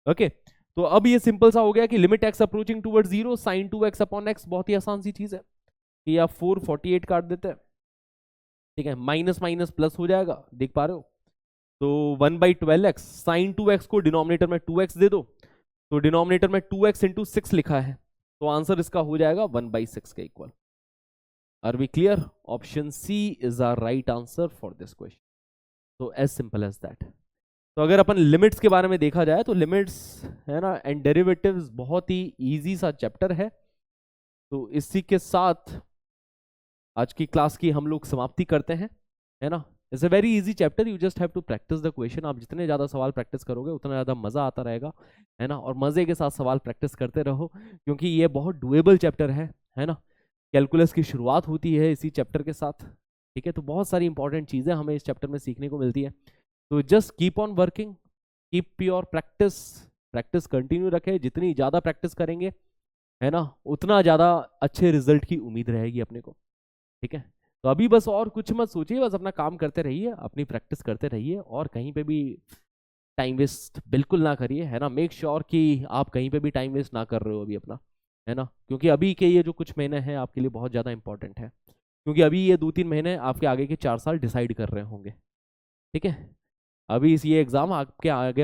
ओके, तो अब ये सिंपल सा हो गया कि limit x approaching toward 0 sine 2x upon x, बहुत ही आसान सी चीज है कि आप 48 काट देते हैं, ठीक है, माइनस माइनस प्लस हो जाएगा, देख पा रहे हो, तो 1/12x, साइन 2x को डिनोमिनेटर में 2x दे दो, तो डिनोमिनेटर में 2x इंटू 6 लिखा है, तो आंसर इसका हो जाएगा 1/6 के इक्वल। Are we clear? Option C is our right answer for this question. तो एज सिंपल एज दैट। तो अगर अपन लिमिट्स के बारे में देखा जाए तो लिमिट्स, है ना, एंड डेरिवेटिव्स बहुत ही इजी सा चैप्टर है। तो इसी के साथ आज की क्लास की हम लोग समाप्ति करते हैं, है ना। It's a very easy chapter, you just have to practice the question. आप जितने ज़्यादा सवाल प्रैक्टिस करोगे उतना ज़्यादा मज़ा आता रहेगा, है ना। और मज़े के साथ सवाल प्रैक्टिस करते रहो, क्योंकि ये बहुत डुएबल चैप्टर है ना। कैलकुलस की शुरुआत होती है इसी चैप्टर के साथ, ठीक है। तो बहुत सारी इंपॉर्टेंट चीज़ें हमें इस चैप्टर में सीखने को मिलती है। तो just keep on working, keep your practice, practice continue रखें। जितनी ज़्यादा प्रैक्टिस करेंगे, है ना, उतना ज़्यादा अच्छे रिजल्ट की उम्मीद रहेगी अपने को, ठीक है। तो अभी बस और कुछ मत सोचिए, बस अपना काम करते रहिए, अपनी प्रैक्टिस करते रहिए, और कहीं पे भी टाइम वेस्ट बिल्कुल ना करिए, है ना। मेक श्योर कि आप कहीं पे भी टाइम वेस्ट ना कर रहे हो अभी अपना, है ना। क्योंकि अभी के ये जो कुछ महीने हैं आपके लिए बहुत ज़्यादा इंपॉर्टेंट है, क्योंकि अभी ये 2-3 महीने आपके आगे के 4 साल डिसाइड कर रहे होंगे, ठीक है। अभी इस ये एग्जाम आपके आगे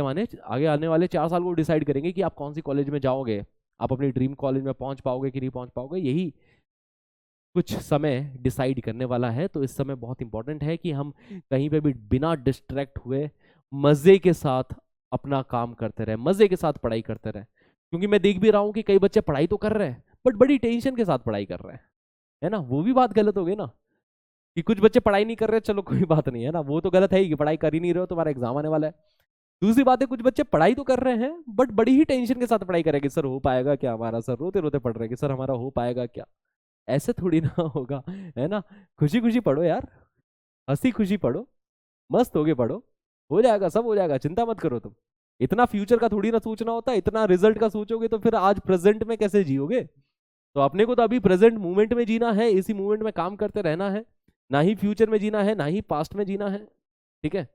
आने वाले 4 साल को डिसाइड करेंगे कि आप कौन सी कॉलेज में जाओगे, आप अपनी ड्रीम कॉलेज में पहुंच पाओगे कि नहीं पहुंच पाओगे, यही कुछ समय डिसाइड करने वाला है। तो इस समय बहुत इंपॉर्टेंट है कि हम कहीं पे भी बिना डिस्ट्रैक्ट हुए मजे के साथ अपना काम करते रहे, मजे के साथ पढ़ाई करते रहे। क्योंकि मैं देख भी रहा हूँ कि कई बच्चे पढ़ाई तो कर रहे हैं बट बड़ी टेंशन के साथ पढ़ाई कर रहे हैं, है ना। वो भी बात गलत हो गई ना, कि कुछ बच्चे पढ़ाई नहीं कर रहे, चलो कोई बात नहीं, है ना, वो तो गलत है ही कि पढ़ाई कर ही नहीं रहे हो, तुम्हारा एग्जाम आने वाला है। दूसरी बात है, कुछ बच्चे पढ़ाई तो कर रहे हैं बट बड़ी ही टेंशन के साथ पढ़ाई करेंगे, सर हो पाएगा क्या हमारा, सर रोते रोते पढ़ रहे हैं कि सर हमारा हो पाएगा क्या। ऐसे थोड़ी ना होगा, है ना। खुशी खुशी पढ़ो यार, हंसी खुशी पढ़ो, मस्त होके पढ़ो, हो जाएगा, सब हो जाएगा, चिंता मत करो तुम। इतना फ्यूचर का थोड़ी ना सोचना होता, इतना रिजल्ट का सोचोगे तो फिर आज प्रेजेंट में कैसे जियोगे। तो अपने को तो अभी प्रेजेंट मूवमेंट में जीना है, इसी मूवमेंट में काम करते रहना है, ना ही फ्यूचर में जीना है ना ही पास्ट में जीना है, ठीक है।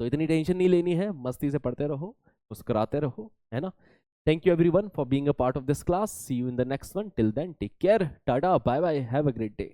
तो इतनी टेंशन नहीं लेनी है, मस्ती से पढ़ते रहो, मुस्कुराते रहो, है ना। Thank you everyone for being a part of this class. See you in the next one. Till then, take care. Tada. Bye bye. Have a great day.